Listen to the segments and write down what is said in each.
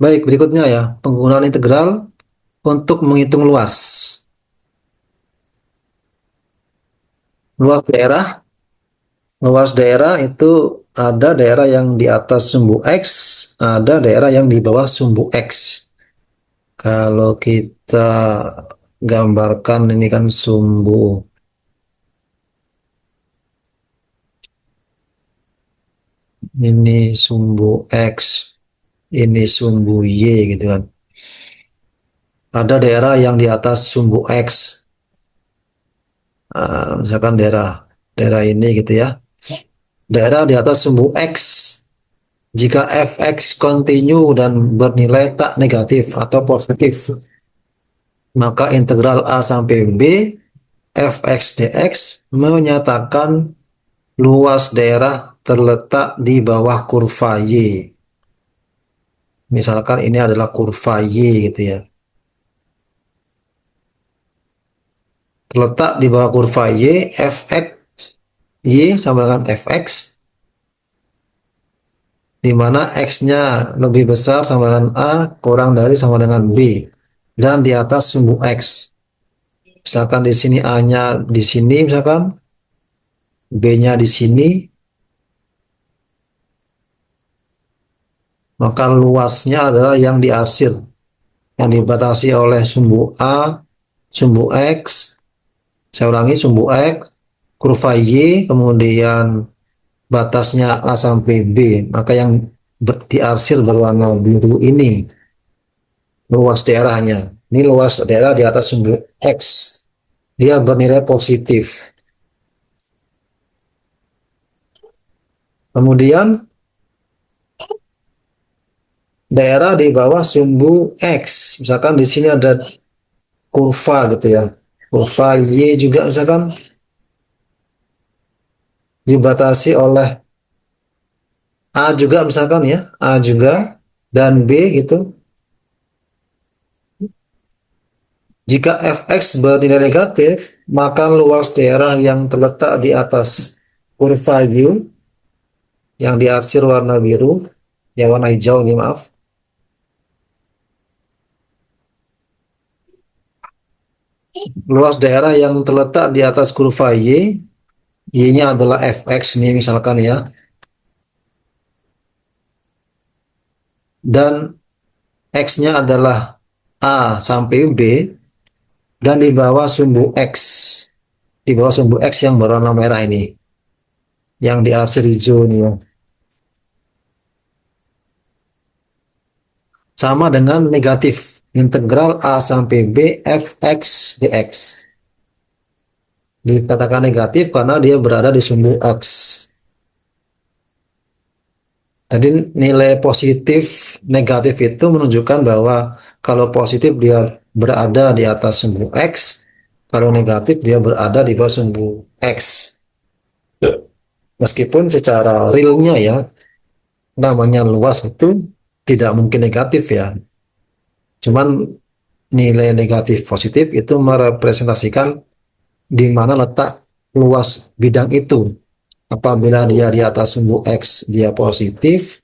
Baik, berikutnya ya, penggunaan integral untuk menghitung luas. Luas daerah, luas daerah itu ada daerah yang di atas sumbu X, ada daerah yang di bawah sumbu X. Kalau kita gambarkan ini kan sumbu, ini sumbu X, ini sumbu Y gitu kan. Ada daerah yang di atas sumbu X, misalkan daerah daerah ini gitu ya. Daerah di atas sumbu X, jika fx kontinu dan bernilai tak negatif atau positif, maka integral a sampai b fx dx menyatakan luas daerah terletak di bawah kurva y. Misalkan ini adalah kurva y gitu ya. Terletak di bawah kurva y, fx y sama dengan fx, di mana x-nya lebih besar sama dengan a, kurang dari sama dengan b, dan di atas sumbu x. Misalkan di sini A-nya di sini, misalkan B-nya di sini, maka luasnya adalah yang diarsir, yang dibatasi oleh sumbu A, sumbu X, saya ulangi sumbu X, kurva Y, kemudian batasnya A sampai B, maka yang diarsir berwarna biru ini luas daerahnya. Ini luas daerah di atas sumbu X. Dia bernilai positif. Kemudian daerah di bawah sumbu X. Misalkan di sini ada kurva gitu ya. Kurva Y juga misalkan dibatasi oleh A juga misalkan ya. A juga dan B gitu. Jika fx bernilai negatif, maka luas daerah yang terletak di atas kurva Y yang diarsir warna biru, ya warna hijau ini maaf. Luas daerah yang terletak di atas kurva Y, Y-nya adalah fx nih misalkan ya. Dan X-nya adalah A sampai B, dan di bawah sumbu X, di bawah sumbu X yang berwarna merah ini, yang diarsir hijau ini ya. Sama dengan negatif, integral A sampai B fx dx. Dikatakan negatif karena dia berada di sumbu X. Jadi nilai positif negatif itu menunjukkan bahwa kalau positif dia berada di atas sumbu X, kalau negatif dia berada di bawah sumbu X. Meskipun secara realnya ya, namanya luas itu tidak mungkin negatif ya. Cuman nilai negatif positif itu merepresentasikan di mana letak luas bidang itu. Apabila dia di atas sumbu X dia positif,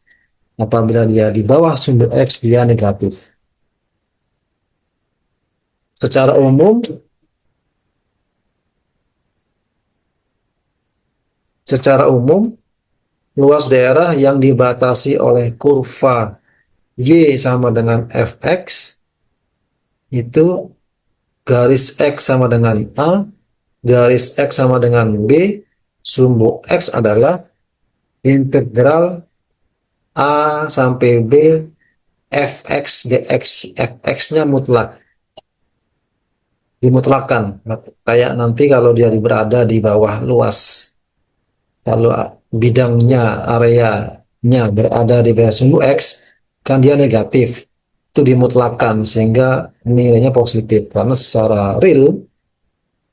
apabila dia di bawah sumbu X dia negatif. Secara umum, secara umum luas daerah yang dibatasi oleh kurva Y sama dengan fx itu garis X sama dengan A, garis X sama dengan B, sumbu X adalah integral A sampai B fx dx. Fx-nya mutlak, dimutlakan. Kayak nanti kalau dia berada di bawah luas, kalau bidangnya, areanya berada di bawah sumbu X, kan dia negatif. Itu dimutlakan sehingga nilainya positif. Karena secara real,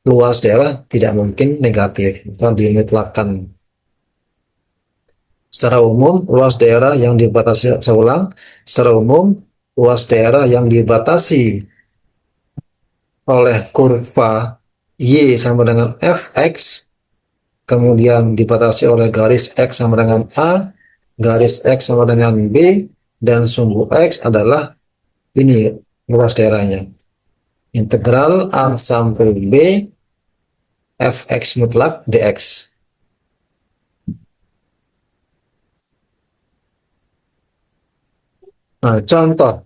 luas daerah tidak mungkin negatif. Kan dimutlakan. Secara umum, luas daerah yang dibatasi, saya ulang, secara umum, luas daerah yang dibatasi oleh kurva Y sama dengan Fx, kemudian dibatasi oleh garis X sama dengan A, garis X sama dengan B, dan sumbu X adalah ini luas daerahnya. Integral A sampai B fx mutlak dx. Nah, contoh.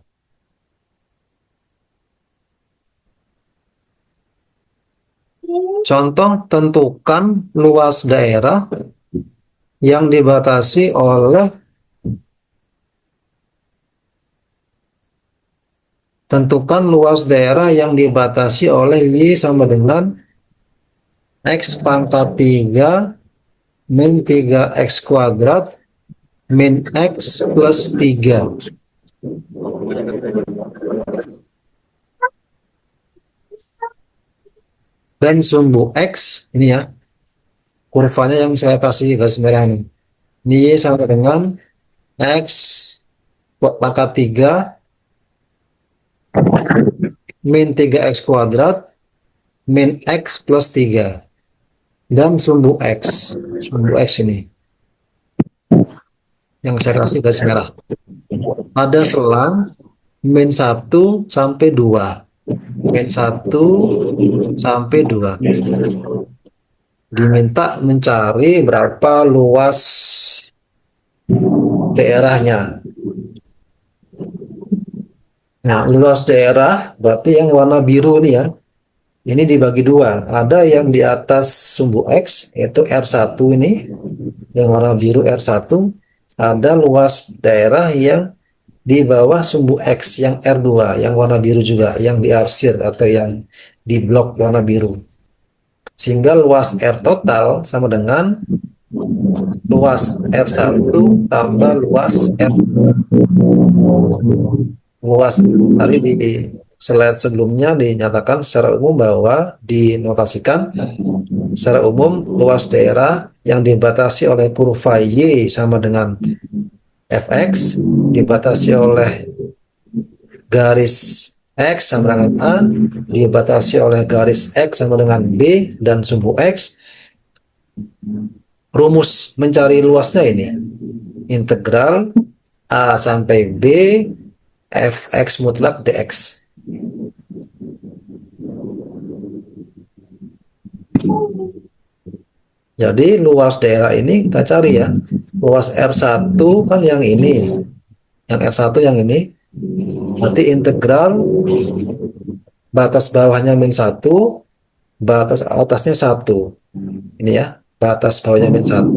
Contoh, tentukan luas daerah yang dibatasi oleh tentukan luas daerah yang dibatasi oleh Y sama dengan X pangkat 3 min 3X kuadrat min X plus 3. Dan sumbu X, ini ya, kurvanya yang saya kasih garis merah ini. Ini Y sama dengan X pangkat 3 min 3X kuadrat min X plus 3. Dan sumbu X ini yang saya kasih garis merah. Ada selang min 1 sampai 2. Min 1 sampai 2. Diminta mencari berapa luas daerahnya. Nah, luas daerah berarti yang warna biru nih ya. Ini dibagi dua. Ada yang di atas sumbu X, yaitu R1 ini. Yang warna biru R1. Ada luas daerah yang di bawah sumbu X, yang R2. Yang warna biru juga. Yang diarsir atau yang di blok warna biru. Sehingga luas R total sama dengan luas R1 tambah luas R2. Luas tadi di slide sebelumnya dinyatakan secara umum bahwa dinotasikan secara umum luas daerah yang dibatasi oleh kurva Y sama dengan fx dibatasi oleh garis X sama dengan A dibatasi oleh garis X sama dengan B dan sumbu X. Rumus mencari luasnya ini integral A sampai B fx mutlak dx. Jadi luas daerah ini kita cari ya. Luas R1 kan yang ini. Yang R1 yang ini. Nanti integral batas bawahnya min 1, batas atasnya 1. Ini ya. Batas bawahnya min 1,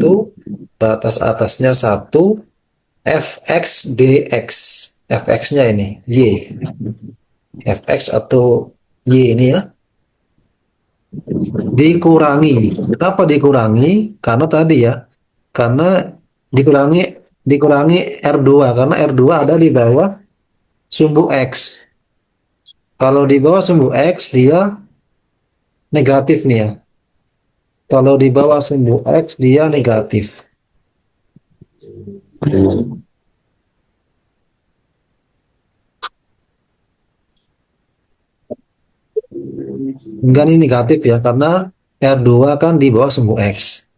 batas atasnya 1, fx dx. Fx-nya ini Y. Fx atau Y ini ya. Dikurangi. Kenapa dikurangi? Karena tadi ya. Karena dikurangi R2 karena R2 ada di bawah sumbu X. Kalau di bawah sumbu X dia negatif nih ya. Kalau di bawah sumbu X dia negatif. Enggak, ini negatif ya karena R2 kan di bawah sumbu X.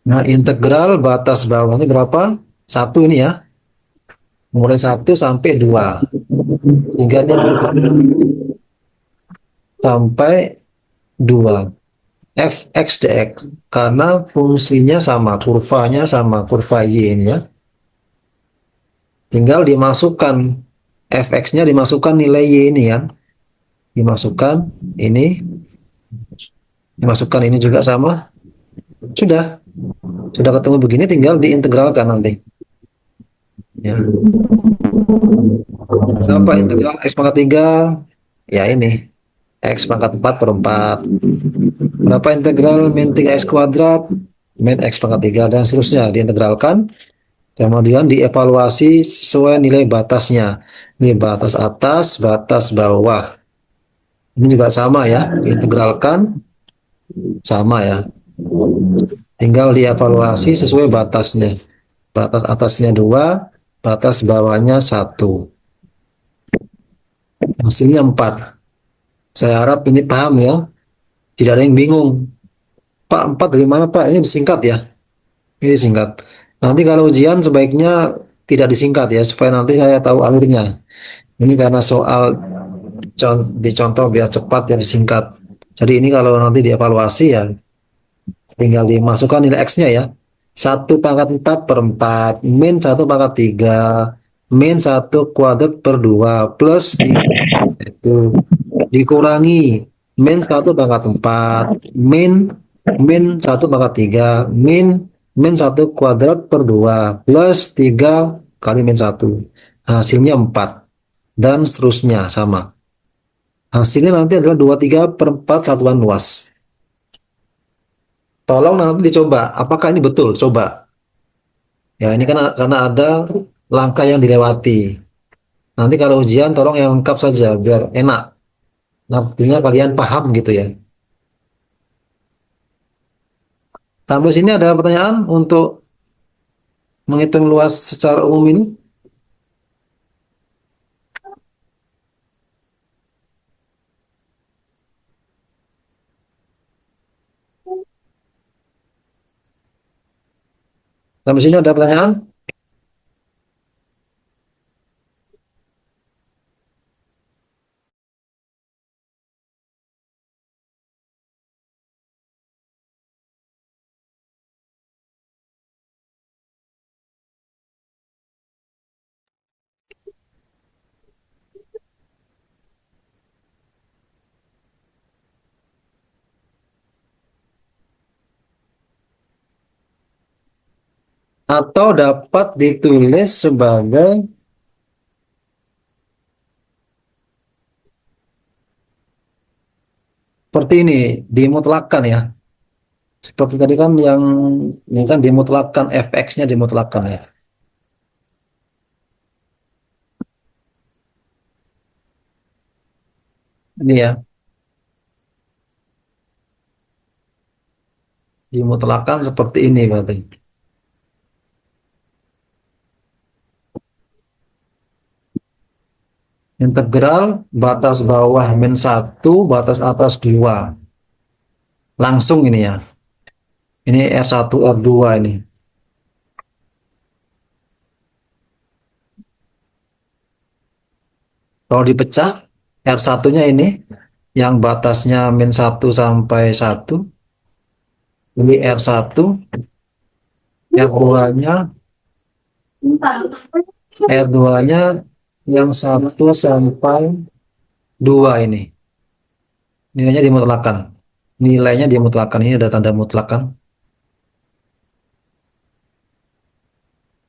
Nah, integral batas bawahnya berapa? 1 ini ya. Mulai 1 sampai 2. Sehingga ini sampai 2. Fx dx. Karena fungsinya sama, kurvanya sama, kurva Y ini ya. Tinggal dimasukkan Fx-nya dimasukkan nilai Y ini kan. Dimasukkan ini. Dimasukkan ini juga sama. Sudah ketemu begini tinggal diintegralkan nanti ya. Berapa integral X pangkat 3 ya ini X pangkat 4 per 4. Berapa integral min 3X kuadrat min X pangkat 3 dan seterusnya diintegralkan, kemudian dievaluasi sesuai nilai batasnya. Ini batas atas, batas bawah, ini juga sama ya, diintegralkan sama ya. Tinggal dievaluasi sesuai batasnya. Batas atasnya 2, batas bawahnya 1. Hasilnya 4. Saya harap ini paham ya. Tidak ada yang bingung. Pak, 4 dari mana Pak? Ini disingkat ya. Ini disingkat. Nanti kalau ujian sebaiknya tidak disingkat ya, supaya nanti saya tahu alurnya. Ini karena soal dicontoh biar cepat ya disingkat. Jadi ini kalau nanti dievaluasi ya tinggal dimasukkan nilai X-nya ya. 1 pangkat 4 per 4 min 1 pangkat 3 min 1 kuadrat per 2 plus 3 dikurangi min 1 pangkat 4 min min 1 pangkat 3 min min 1 kuadrat per 2 plus 3 kali min 1. Hasilnya 4 dan seterusnya sama. Hasilnya nanti adalah 23/4 satuan luas. Tolong nanti dicoba, apakah ini betul? Coba. Ya, ini kan karena ada langkah yang dilewati. Nanti kalau ujian tolong yang lengkap saja biar enak. Nantinya kalian paham gitu ya. Sampai sini ada pertanyaan untuk menghitung luas secara umum ini? Sampai sini ada pertanyaan? Atau dapat ditulis sebagai seperti ini, dimutlakan ya. Seperti tadi kan yang ini kan dimutlakan, fx-nya dimutlakan ya. Ini ya, dimutlakan seperti ini berarti. Integral batas bawah min 1, batas atas 2. Langsung ini ya. Ini R1, R2 ini. Kalau dipecah, R1-nya ini yang batasnya min 1 sampai 1. Ini R1, R2-nya, R2-nya yang 1 sampai 2 ini. Nilainya dimutlakan. Nilainya dimutlakan. Ini ada tanda mutlakan.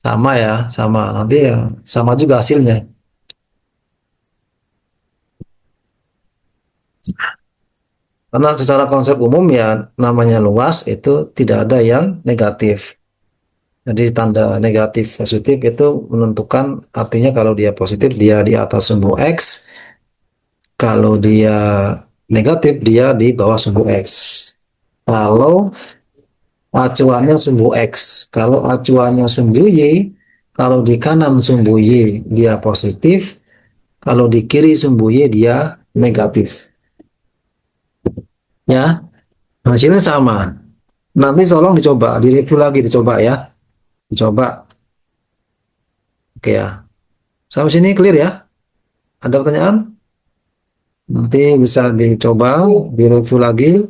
Sama ya, sama. Nanti ya, sama juga hasilnya. Karena secara konsep umum ya namanya luas itu tidak ada yang negatif. Jadi tanda negatif positif itu menentukan artinya kalau dia positif dia di atas sumbu X, kalau dia negatif dia di bawah sumbu X. Kalau acuannya sumbu X, kalau acuannya sumbu Y, kalau di kanan sumbu Y dia positif, kalau di kiri sumbu Y dia negatif. Ya, hasilnya sama. Nanti tolong dicoba, direview lagi, dicoba ya. Dicoba. Oke ya. Sampai sini clear ya? Ada pertanyaan? Nanti bisa dicoba, direview lagi.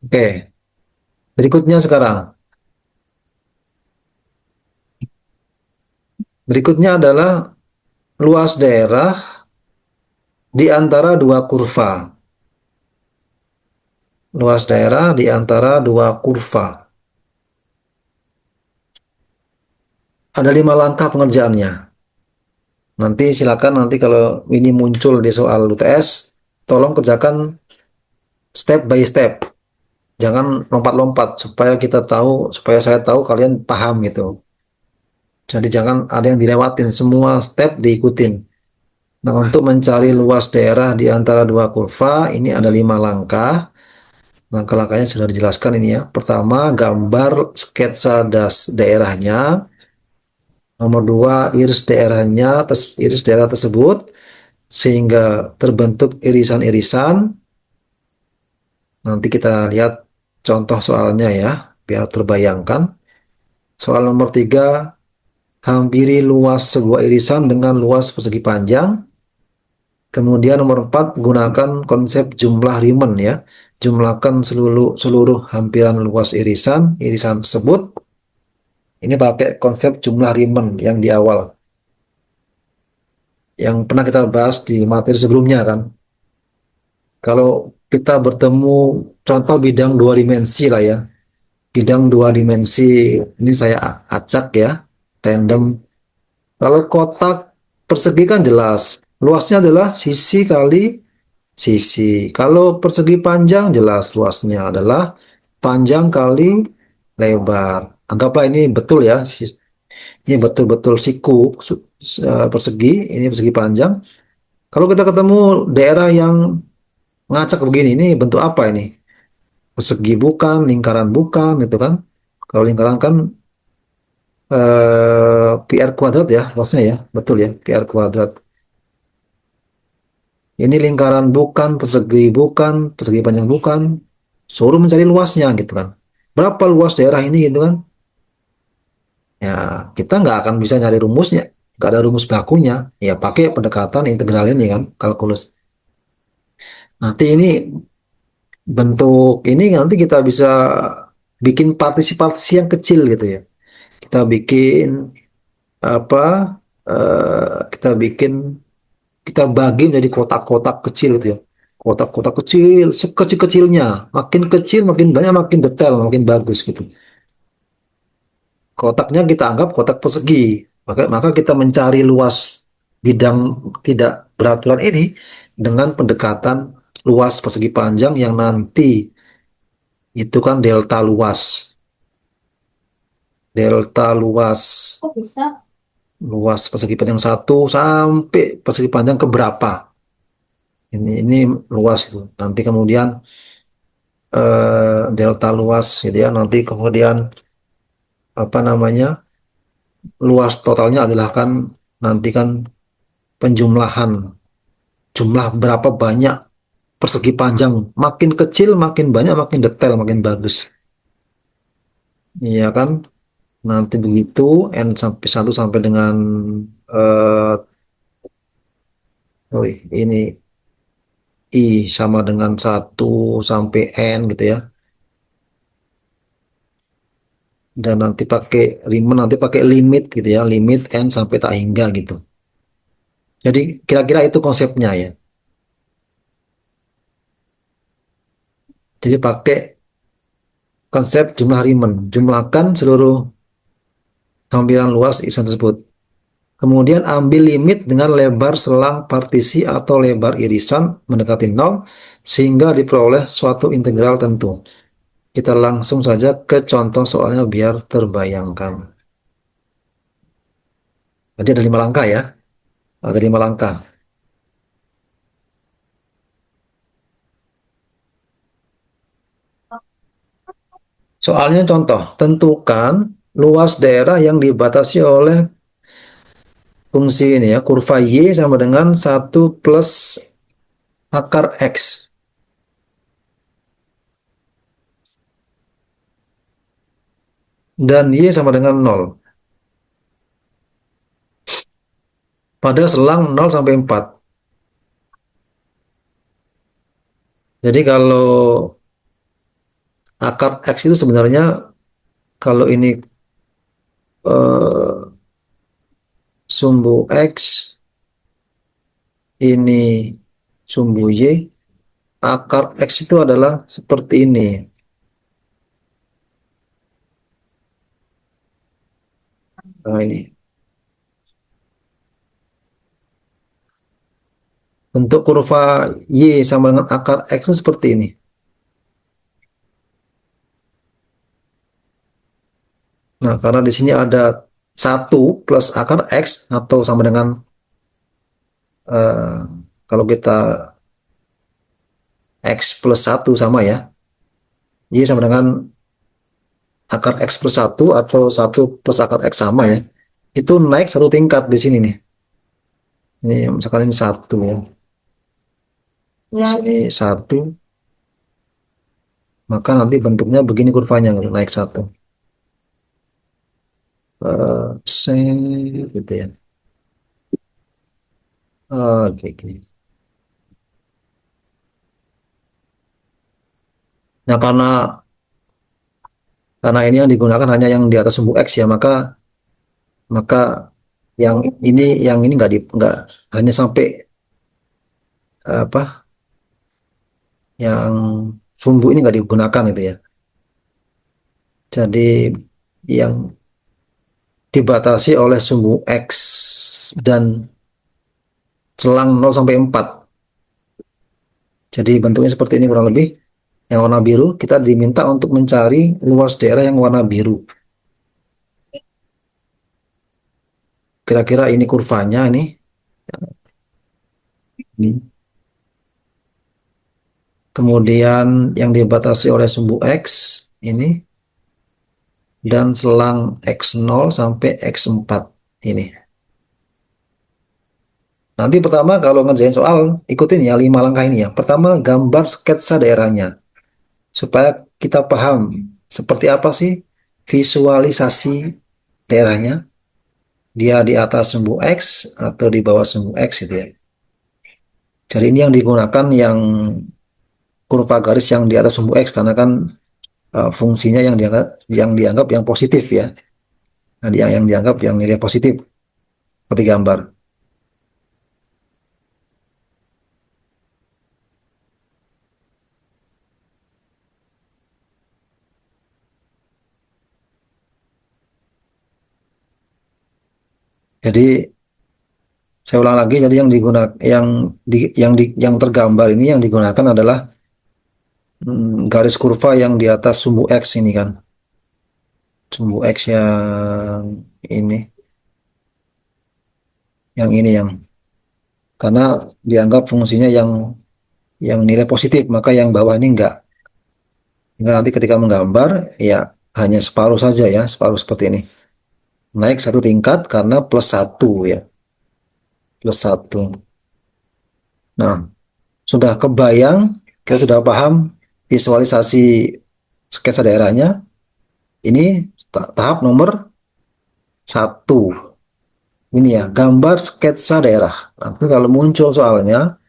Oke. Berikutnya sekarang. Berikutnya adalah luas daerah di antara dua kurva. Luas daerah di antara dua kurva. Ada 5 langkah pengerjaannya. Nanti silakan nanti kalau ini muncul di soal UTS, tolong kerjakan step by step. Jangan lompat-lompat supaya kita tahu, supaya saya tahu kalian paham gitu. Jadi jangan ada yang dilewatin, semua step diikutin. Nah, untuk mencari luas daerah di antara dua kurva, ini ada 5 langkah. Langkah-langkahnya sudah dijelaskan ini ya. Pertama, gambar sketsa daerahnya. Nomor 2, iris daerah tersebut sehingga terbentuk irisan-irisan. Nanti kita lihat contoh soalnya ya, biar terbayangkan. Soal nomor 3, hampiri luas sebuah irisan dengan luas persegi panjang. Kemudian nomor 4, gunakan konsep jumlah Riemann ya. Jumlahkan seluruh seluruh hampiran luas irisan tersebut. Ini pakai konsep jumlah Riemann yang di awal, yang pernah kita bahas di materi sebelumnya kan. Kalau kita bertemu contoh bidang dua dimensi lah ya. Bidang dua dimensi ini saya acak ya, random. Kalau kotak persegi kan jelas. Luasnya adalah sisi kali sisi. Kalau persegi panjang jelas luasnya adalah panjang kali lebar. Anggaplah ini betul ya. Ini betul-betul siku persegi, ini persegi panjang. Kalau kita ketemu daerah yang ngacak begini, ini bentuk apa ini? Persegi bukan, lingkaran bukan, gitu kan? Kalau lingkaran kan PR kuadrat ya, luasnya ya, betul ya, PR kuadrat. Ini lingkaran bukan, persegi panjang bukan. Suruh mencari luasnya gitu kan. Berapa luas daerah ini gitu kan? Ya, kita nggak akan bisa nyari rumusnya. Nggak ada rumus bakunya. Ya, pakai pendekatan integral ini kan, kalkulus. Nanti ini bentuk ini nanti kita bisa bikin partisi-partisi yang kecil gitu ya. Kita bikin apa? Kita bikin kita bagi menjadi kotak-kotak kecil gitu ya. Kotak-kotak kecil, sekecil-kecilnya. Makin kecil, makin banyak, makin detail, makin bagus gitu. Kotaknya kita anggap kotak persegi. Maka kita mencari luas bidang tidak beraturan ini dengan pendekatan luas persegi panjang yang nanti itu kan delta luas. Delta luas. Kok bisa? Luas persegi panjang satu sampai persegi panjang ke berapa? Ini luas itu. Nanti kemudian delta luas gitu ya. Nanti kemudian apa namanya? Luas totalnya adalah kan nanti kan penjumlahan jumlah berapa banyak persegi panjang. Makin kecil, makin banyak, makin detail, makin bagus. Iya kan? Nanti begitu n sampai satu sampai dengan ini i sama dengan satu sampai n gitu ya. Dan nanti pakai Riemann nanti pakai limit gitu ya, limit n sampai tak hingga gitu. Jadi kira-kira itu konsepnya ya. Jadi pakai konsep jumlah Riemann, jumlahkan seluruh hampiran luas irisan tersebut. Kemudian ambil limit dengan lebar selang partisi atau lebar irisan mendekati nol sehingga diperoleh suatu integral tentu. Kita langsung saja ke contoh soalnya biar terbayangkan. Jadi ada 5 langkah ya. Ada 5 langkah. Soalnya contoh, tentukan luas daerah yang dibatasi oleh fungsi ini ya, kurva Y sama dengan 1 plus akar X. Dan Y sama dengan 0. Pada selang 0 sampai 4. Jadi kalau akar X itu sebenarnya kalau ini eh, sumbu X, ini sumbu Y, akar X itu adalah seperti ini. Nah ini. Bentuk kurva Y sama dengan akar X itu seperti ini. Nah, karena di sini ada 1 plus akar X atau sama dengan eh, kalau kita X plus 1 sama ya. Y sama dengan akar X plus 1 atau 1 plus akar X sama ya. Itu naik 1 tingkat di sini nih. Ini misalkan ini 1 ya. Di Ya, sini 1, maka nanti bentuknya begini kurvanya naik 1. C gitu ya. Oke, oke. Nah, karena ini yang digunakan hanya yang di atas sumbu X ya, maka maka yang ini nggak hanya sampai apa yang sumbu ini nggak digunakan itu ya. Jadi yang dibatasi oleh sumbu X dan selang 0 sampai 4. Jadi bentuknya seperti ini kurang lebih. Yang warna biru kita diminta untuk mencari luas daerah yang warna biru. Kira-kira ini kurvanya nih. Ini. Kemudian yang dibatasi oleh sumbu X ini dan selang X0 sampai X4 ini. Nanti pertama kalau ngerjain soal, ikutin ya 5 langkah ini ya. Pertama, gambar sketsa daerahnya. Supaya kita paham seperti apa sih visualisasi daerahnya. Dia di atas sumbu X atau di bawah sumbu X gitu ya. Jadi ini yang digunakan yang kurva garis yang di atas sumbu X karena kan fungsinya yang dianggap yang positif ya. Nah, yang dianggap yang nilai positif seperti gambar. Jadi saya ulang lagi, jadi yang digunakan yang tergambar ini yang digunakan adalah garis kurva yang di atas sumbu X ini kan. Sumbu X ini, yang karena dianggap fungsinya yang nilai positif, maka yang bawah ini enggak. Hingga nanti ketika menggambar, ya hanya separuh saja ya, separuh seperti ini. Naik 1 tingkat karena plus 1 ya, plus 1. Nah, sudah kebayang, kita sudah paham visualisasi sketsa daerahnya. Ini tahap nomor 1. Ini ya, gambar sketsa daerah. Nanti kalau muncul soalnya,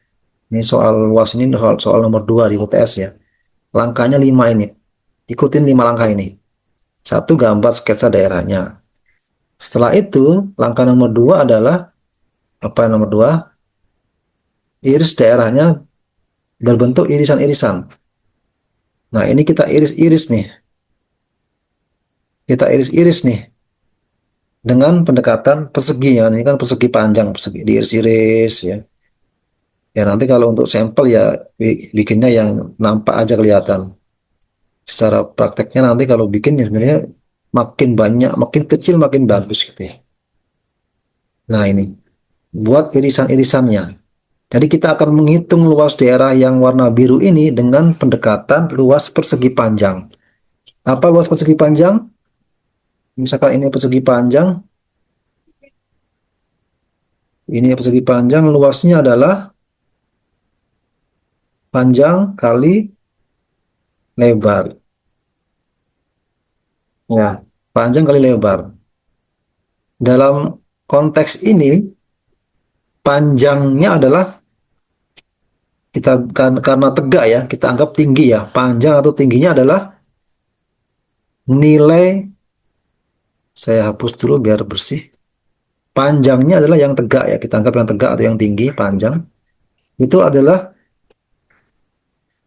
ini soal luas ini soal nomor 2 di UTS ya. Langkahnya 5 ini. Ikutin 5 langkah ini. Satu, gambar sketsa daerahnya. Setelah itu, langkah nomor 2 adalah apa nomor 2? Iris daerahnya berbentuk irisan-irisan. Nah, ini kita iris-iris nih. Kita iris-iris nih dengan pendekatan persegi ya. Ini kan persegi panjang, persegi diiris-iris ya. Ya nanti kalau untuk sampel ya bikinnya yang nampak aja kelihatan. Secara prakteknya nanti kalau bikin ya sebenarnya makin banyak, makin kecil makin bagus gitu ya. Nah ini buat irisan-irisannya. Jadi kita akan menghitung luas daerah yang warna biru ini dengan pendekatan luas persegi panjang. Apa luas persegi panjang? Misalkan ini persegi panjang, ini persegi panjang, luasnya adalah panjang kali lebar. Ya, panjang kali lebar. Dalam konteks ini, panjangnya adalah kita kan karena tegak ya, kita anggap tinggi ya. Panjang atau tingginya adalah nilai, saya hapus dulu biar bersih. Panjangnya adalah yang tegak ya, kita anggap yang tegak atau yang tinggi, panjang. Itu adalah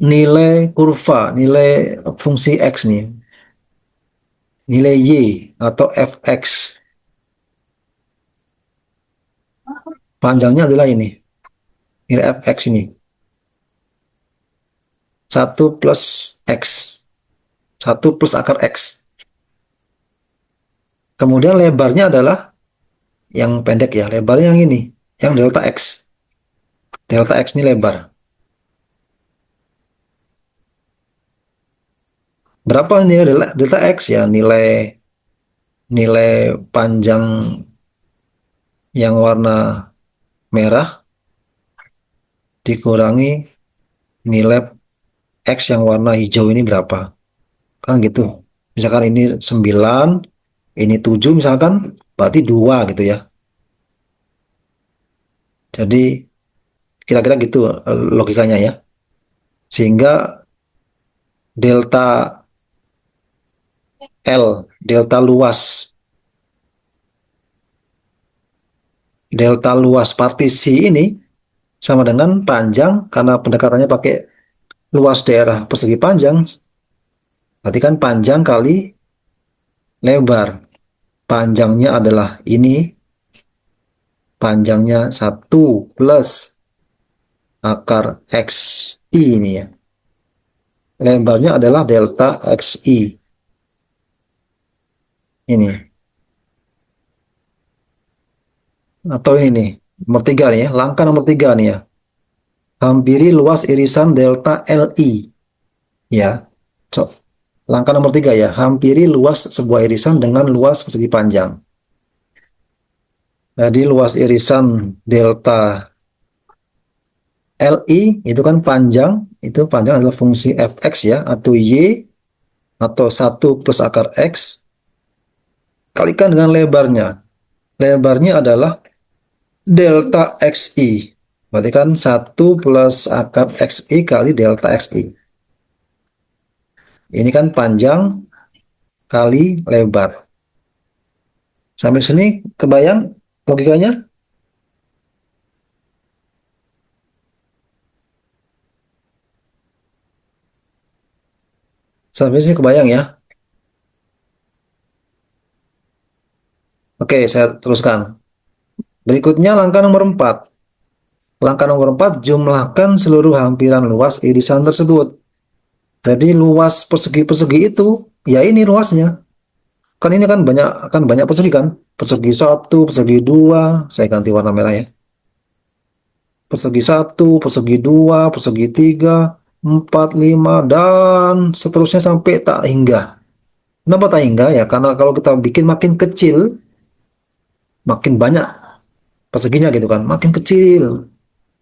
nilai kurva, nilai fungsi X nih, nilai Y atau fx. Panjangnya adalah ini, nilai fx ini. 1 plus X. 1 plus akar X. Kemudian lebarnya adalah yang pendek ya, lebarnya yang ini, yang delta X. Delta X ini lebar. Berapa nilai delta X ya? Nilai nilai panjang yang warna merah dikurangi nilai X yang warna hijau ini berapa? Kan gitu. Misalkan ini 9, ini 7 misalkan, berarti 2 gitu ya. Jadi kira-kira gitu logikanya ya. Sehingga delta delta luas partisi ini sama dengan panjang karena pendekatannya pakai luas daerah persegi panjang, berarti kan panjang kali lebar. Panjangnya adalah ini, panjangnya 1 plus akar XI ini ya. Lebarnya adalah delta XI. Ini. Atau ini nih, nomor 3 nih ya. Langkah nomor 3 nih ya. Hampiri luas irisan delta LI. Ya. So, langkah nomor 3 ya. Hampiri luas sebuah irisan dengan luas persegi panjang. Jadi luas irisan delta LI itu kan panjang. Itu panjang adalah fungsi fx ya. Atau y. Atau 1 plus akar x. Kalikan dengan lebarnya. Lebarnya adalah delta XI. Berarti kan 1 plus akar XI kali delta XI. Ini kan panjang kali lebar. Sampai sini kebayang logikanya? Sampai sini kebayang ya? Oke, saya teruskan. Berikutnya langkah nomor 4. Langkah nomor 4, jumlahkan seluruh hampiran luas irisan tersebut. Jadi luas persegi-persegi itu, ya ini luasnya. Kan ini kan banyak persegi kan? Persegi 1, persegi 2, saya ganti warna merah ya. Persegi 1, persegi 2, persegi 3, 4, 5, dan seterusnya sampai tak hingga. Kenapa tak hingga ya? Karena kalau kita bikin makin kecil, makin banyak perseginya gitu kan. Makin kecil.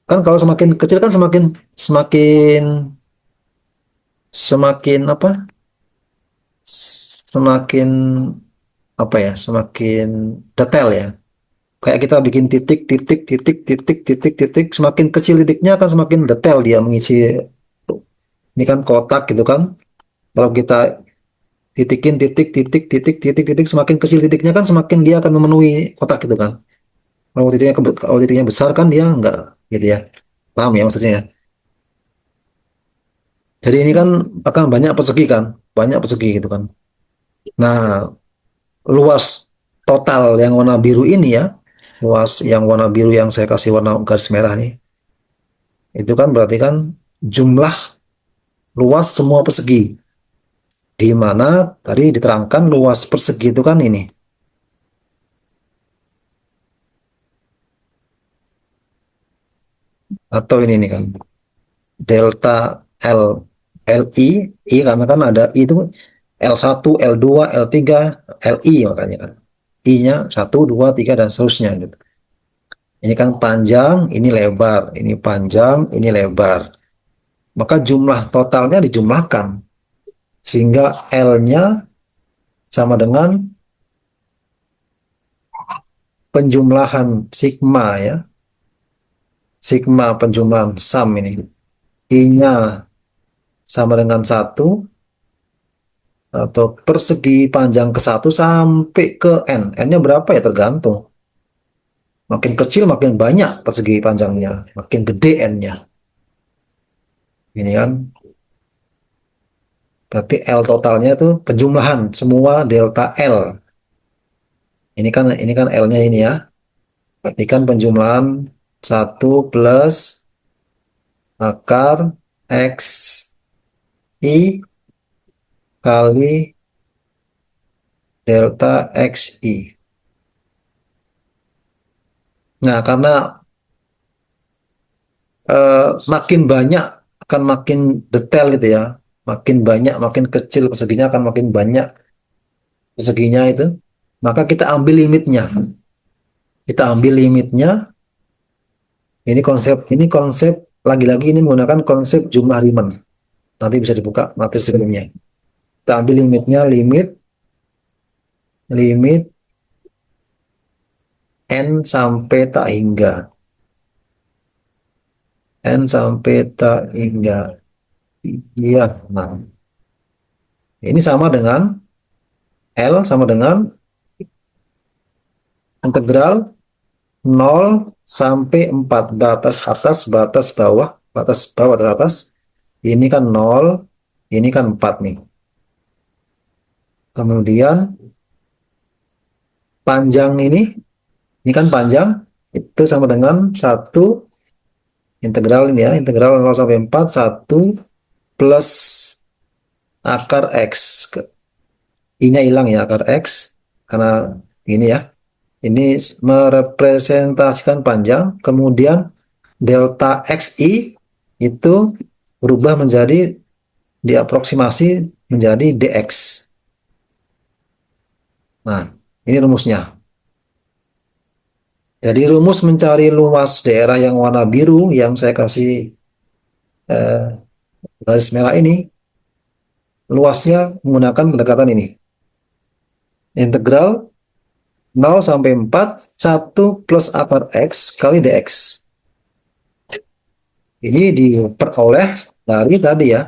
Kan kalau semakin kecil kan semakin semakin semakin apa? Semakin apa ya? Semakin detail ya. Kayak kita bikin titik, titik, titik, titik, titik, titik, semakin kecil titiknya kan semakin detail dia mengisi. Ini kan kotak gitu kan. Kalau kita titikin titik, titik, titik, titik, titik, semakin kecil titiknya kan semakin dia akan memenuhi kotak gitu kan. Kalau titiknya besar kan dia enggak gitu ya. Paham ya maksudnya ya? Jadi ini kan akan banyak persegi kan, banyak persegi gitu kan. Nah, luas total yang warna biru ini ya, luas yang warna biru yang saya kasih warna garis merah nih, itu kan berarti kan jumlah luas semua persegi. Di mana tadi diterangkan luas persegi itu kan ini, atau ini nih kan, delta L LI, I karena kan ada I itu L1, L2, L3, LI makanya kan. I-nya 1, 2, 3 dan seterusnya gitu. Ini kan panjang, ini lebar, ini panjang, ini lebar. Maka jumlah totalnya dijumlahkan sehingga L-nya sama dengan penjumlahan sigma ya. Sigma penjumlahan sum ini. I-nya sama dengan 1 atau persegi panjang ke 1 sampai ke N. N-nya berapa ya tergantung. Makin kecil makin banyak persegi panjangnya, makin gede N-nya. Ini kan berarti L totalnya itu penjumlahan semua delta L. Ini kan L-nya ini ya. Berarti kan penjumlahan 1 plus akar X I kali delta XI. Nah, karena makin banyak akan makin detail gitu ya. Makin banyak, makin kecil perseginya akan makin banyak perseginya itu. Maka kita ambil limitnya. Kita ambil limitnya. Ini konsep lagi-lagi ini menggunakan konsep jumlah Riemann. Nanti bisa dibuka materi sebelumnya. Kita ambil limitnya, limit limit n sampai tak hingga. N sampai tak hingga. Iya, nah ini sama dengan L sama dengan integral 0 sampai 4, batas atas, batas bawah, batas atas. Ini kan 0, ini kan 4 nih. Kemudian panjang ini kan panjang, itu sama dengan 1 integral ini ya, integral 0 sampai 4, 1 plus akar X. I-nya hilang ya, akar X, karena ini ya, ini merepresentasikan panjang, kemudian delta XI itu berubah menjadi diaproksimasi menjadi dx. Nah, ini rumusnya. Jadi rumus mencari luas daerah yang warna biru yang saya kasih eh, garis merah ini, luasnya menggunakan pendekatan ini. Integral 0 sampai 4, 1 plus akar X kali dx. Ini diperoleh dari tadi ya,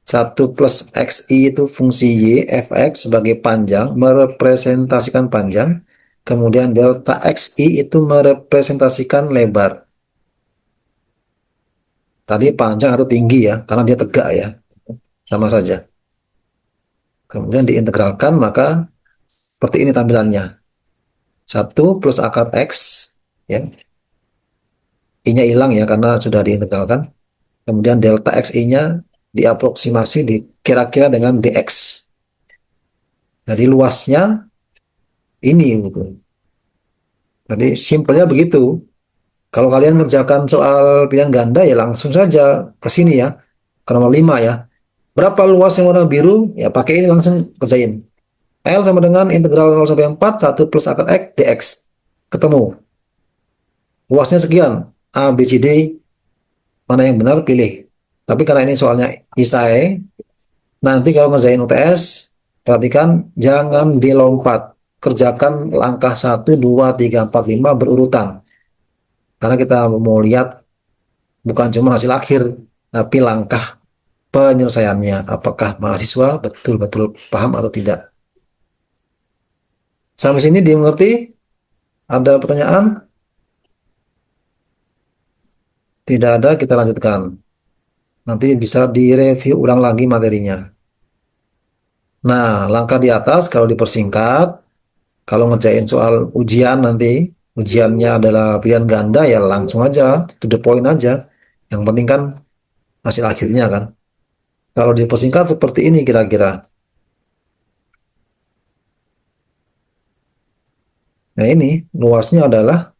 1 plus XI itu fungsi Y, Fx sebagai panjang, merepresentasikan panjang. Kemudian delta XI itu merepresentasikan lebar. Tadi panjang atau tinggi ya, karena dia tegak ya, sama saja. Kemudian diintegralkan, maka seperti ini tampilannya. 1 plus akar X, ya, I-nya hilang ya, karena sudah diintegralkan. Kemudian delta XI-nya diaproksimasi kira-kira dengan dx. Jadi luasnya ini gitu. Jadi simpelnya begitu. Kalau kalian ngerjakan soal pilihan ganda ya langsung saja ke sini ya, ke nomor 5 ya. Berapa luas yang warna biru? Ya pakai ini langsung kerjain. L sama dengan integral 0 sampai 4, 1 plus akar X dx. Ketemu. Luasnya sekian. A, B, C, D, mana yang benar pilih. Tapi karena ini soalnya isai, nanti kalau ngerjain UTS, perhatikan jangan dilompat. Kerjakan langkah 1, 2, 3, 4, 5 berurutan. Karena kita mau lihat bukan cuma hasil akhir, tapi langkah penyelesaiannya. Apakah mahasiswa betul-betul paham atau tidak? Sampai sini dimengerti? Ada pertanyaan? Tidak ada, kita lanjutkan. Nanti bisa direview ulang lagi materinya. Nah, langkah di atas kalau dipersingkat, kalau ngerjain soal ujian nanti, ujiannya adalah pilihan ganda ya langsung aja, to the point aja. Yang penting kan hasil akhirnya kan. Kalau dipersingkat seperti ini kira-kira. Nah ini luasnya adalah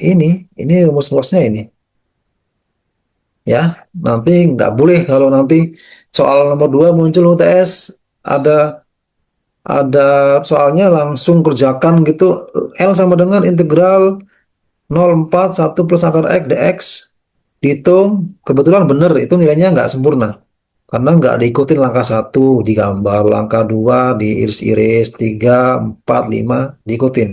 ini rumus luasnya ini. Ya, nanti nggak boleh kalau nanti soal nomor 2 muncul UTS ada ada soalnya langsung kerjakan gitu. L sama dengan integral 0,4 1 plus akar X dx, dihitung kebetulan benar itu nilainya nggak sempurna karena nggak diikutin langkah 1 digambar, langkah 2 diiris-iris, 3 4 5 diikutin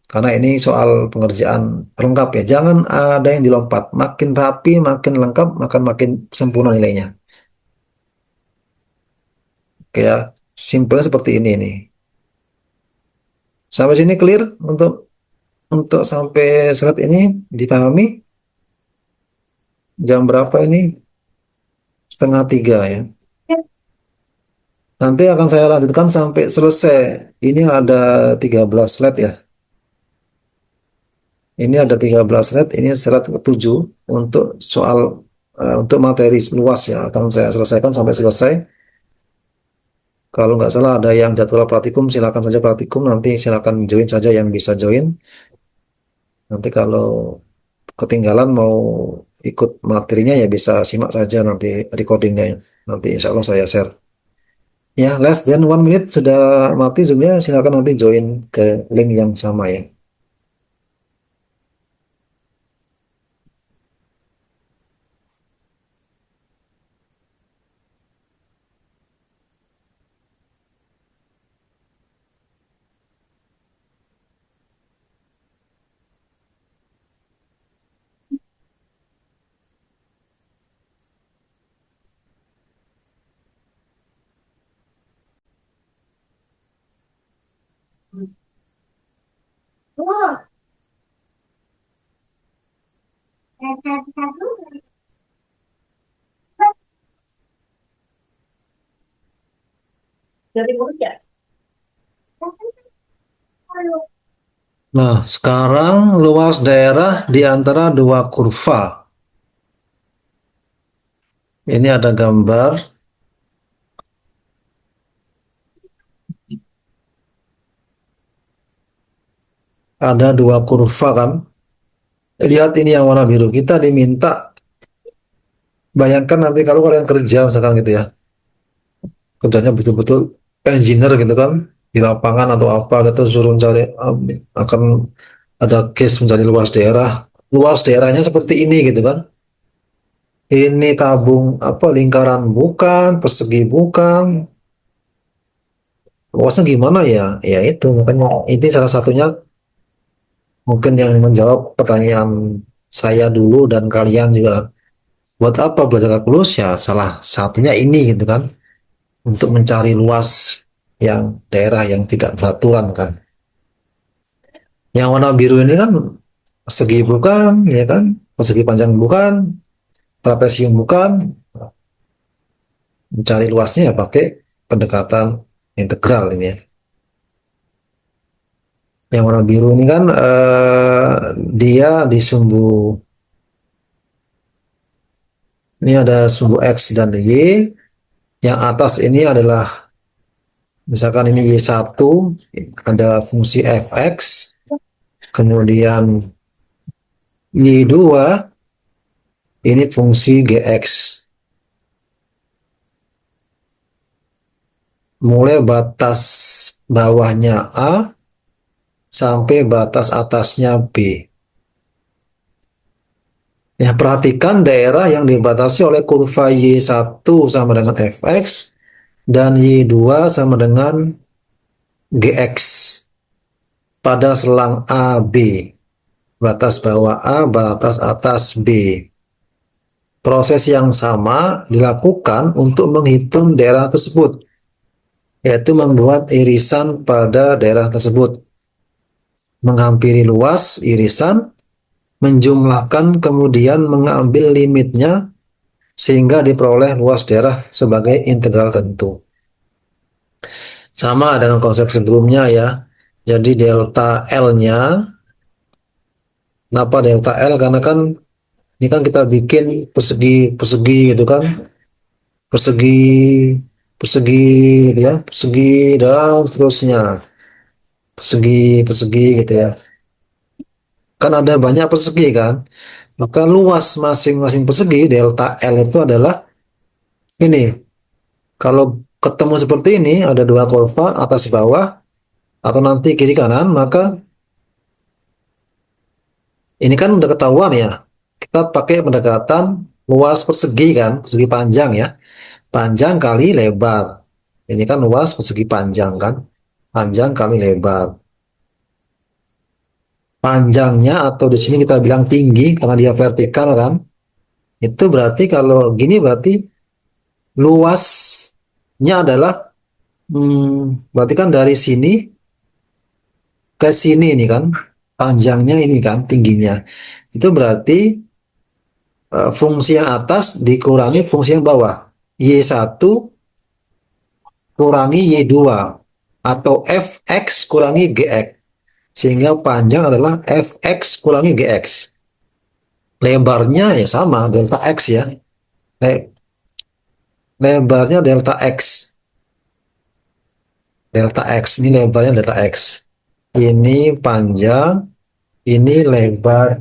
karena ini soal pengerjaan lengkap ya, jangan ada yang dilompat, makin rapi makin lengkap makan makin sempurna nilainya. Kayak simpelnya seperti ini nih. Sampai sini clear untuk sampai slide ini dipahami. Jam berapa ini? Setengah 3 ya. Nanti akan saya lanjutkan sampai selesai. Ini ada 13 slide ya. Ini ada 13 slide, ini slide ke-7 untuk soal untuk materi luas ya. Akan saya selesaikan sampai selesai. Kalau nggak salah ada yang jadwal praktikum, silakan saja praktikum. Nanti silakan join saja yang bisa join. Nanti kalau ketinggalan mau ikut materinya ya bisa simak saja nanti recordingnya. Nanti insya Allah saya share. Ya, less than 1 minute sudah mati Zoom-nya. Silakan nanti join ke link yang sama ya. Nah, sekarang luas daerah di antara dua kurva. Ini ada gambar, ada dua kurva kan. Lihat ini yang warna biru. Kita diminta, bayangkan nanti kalau kalian kerja misalkan gitu ya. Kerjanya betul-betul engineer gitu kan. Di lapangan atau apa gitu suruh cari akan ada case mencari luas daerah. Luas daerahnya seperti ini gitu kan. Ini tabung apa lingkaran bukan, persegi bukan. Luasnya gimana ya? Ya itu makanya ini salah satunya mungkin yang menjawab pertanyaan saya dulu dan kalian juga. Buat apa belajar kalkulus ya? Salah satunya ini gitu kan, untuk mencari luas yang daerah yang tidak beraturan kan. Yang warna biru ini kan persegi bukan, ya kan? Persegi panjang bukan, trapesium bukan. Mencari luasnya ya pakai pendekatan integral ini ya. Yang warna biru ini kan dia di sumbu ini ada sumbu X dan Y. Yang atas ini adalah misalkan ini Y1 ada fungsi fx, kemudian Y2 ini fungsi gx. Mulai batas bawahnya A sampai batas atasnya B. Ya, perhatikan daerah yang dibatasi oleh kurva Y1 sama dengan fx dan Y2 sama dengan gx pada selang AB. Batas bawah A, batas atas B. Proses yang sama dilakukan untuk menghitung daerah tersebut, yaitu membuat irisan pada daerah tersebut, menghampiri luas irisan, menjumlahkan kemudian mengambil limitnya sehingga diperoleh luas daerah sebagai integral tentu. Sama dengan konsep sebelumnya ya. Jadi delta L-nya, kenapa delta L? Karena kan ini kan kita bikin persegi-persegi gitu kan, persegi persegi gitu ya, persegi dan seterusnya, persegi persegi gitu ya. Kan ada banyak persegi kan, maka luas masing-masing persegi delta L itu adalah ini. Kalau ketemu seperti ini ada dua kurva atas bawah atau nanti kiri kanan, maka ini kan udah ketahuan ya. Kita pakai pendekatan luas persegi kan, persegi panjang ya, panjang kali lebar. Ini kan luas persegi panjang kan, panjang kali lebar. Panjangnya atau di sini kita bilang tinggi karena dia vertikal kan. Itu berarti kalau gini berarti luasnya adalah berarti kan dari sini ke sini ini kan panjangnya ini kan tingginya. Itu berarti fungsi yang atas dikurangi fungsi yang bawah. Y1 kurangi Y2 atau Fx kurangi Gx. Sehingga panjang adalah Fx kurangi Gx. Lebarnya ya sama delta X ya. Lebarnya delta X. Delta X ini lebarnya delta X. Ini panjang, ini lebar.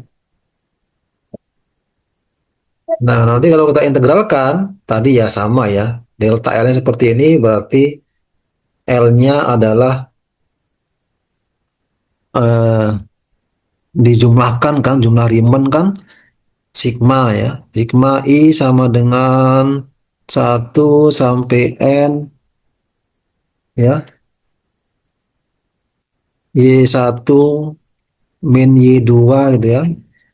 Nah, nanti kalau kita integralkan, tadi ya sama ya. Delta L-nya seperti ini, berarti L-nya adalah eh, dijumlahkan kan, jumlah Riemann kan, sigma ya. Sigma I sama dengan 1 sampai N ya. Y1 min Y2 gitu ya.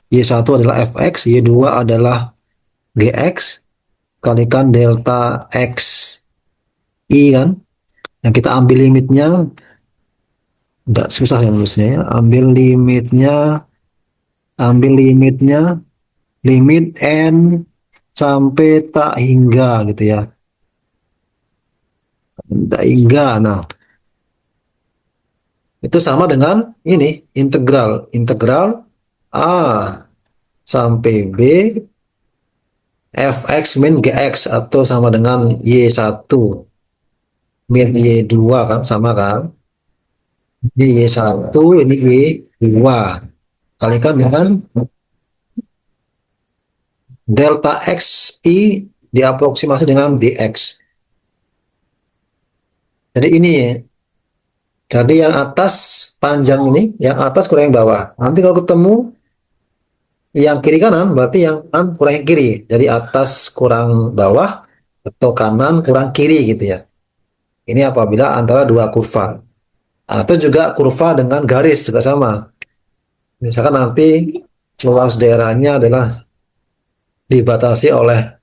Y1 adalah Fx, Y2 adalah Gx, kalikan delta X I kan. Yang kita ambil limitnya Nggak susah yang nulisnya ya. Ambil limitnya, limit n sampai tak hingga gitu ya. Tak hingga. Nah, itu sama dengan ini, integral. Integral A sampai B fx min gx atau sama dengan y1 min y2 kan sama kan. Ini y1 ini y2 kalikan dengan delta x i diaproksimasi dengan dx. Jadi ini ya. Jadi yang atas panjang ini, yang atas kurang yang bawah. Nanti kalau ketemu yang kiri kanan, berarti yang kanan kurang yang kiri. Jadi atas kurang bawah atau kanan kurang kiri gitu ya. Ini apabila antara dua kurva. Atau juga kurva dengan garis juga sama. Misalkan nanti luas daerahnya adalah dibatasi oleh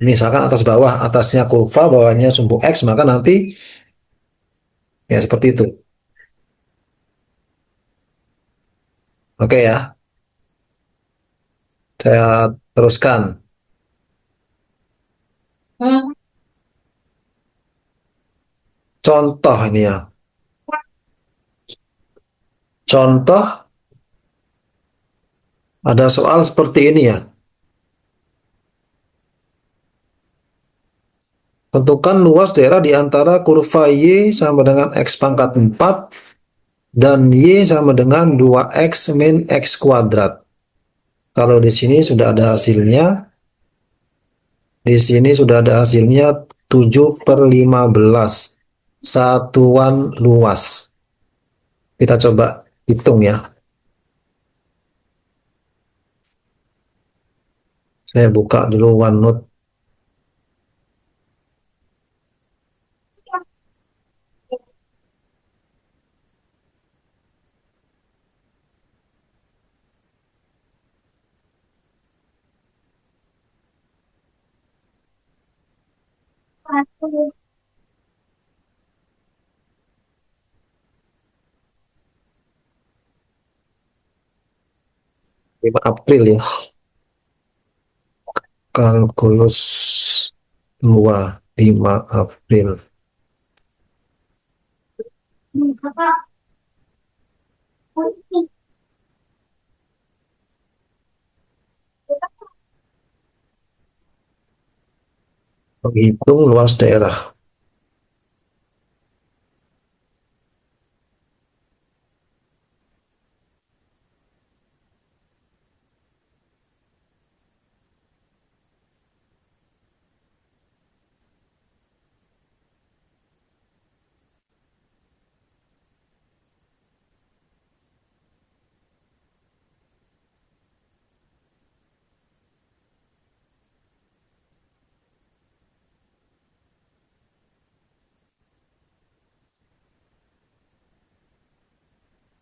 misalkan atas bawah, atasnya kurva, bawahnya sumbu X, maka nanti ya seperti itu. Oke ya, saya teruskan. Contoh ini ya. Contoh ada soal seperti ini ya. Tentukan luas daerah di antara kurva Y sama dengan X pangkat 4 dan Y sama dengan 2X min X kuadrat. Kalau di sini sudah ada hasilnya, di sini sudah ada hasilnya 7/15 satuan luas. Kita coba hitung ya. Saya buka dulu OneNote. Satu. 5 April ya. Kalkulus 5 April. Menghitung luas daerah.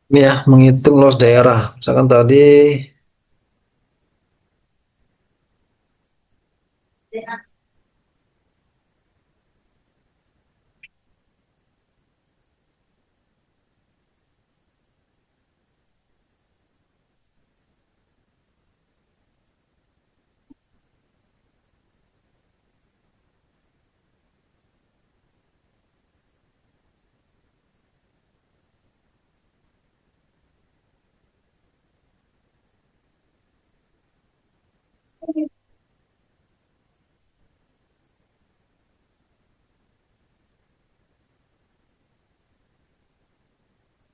Ini ya, menghitung luas daerah. Misalkan tadi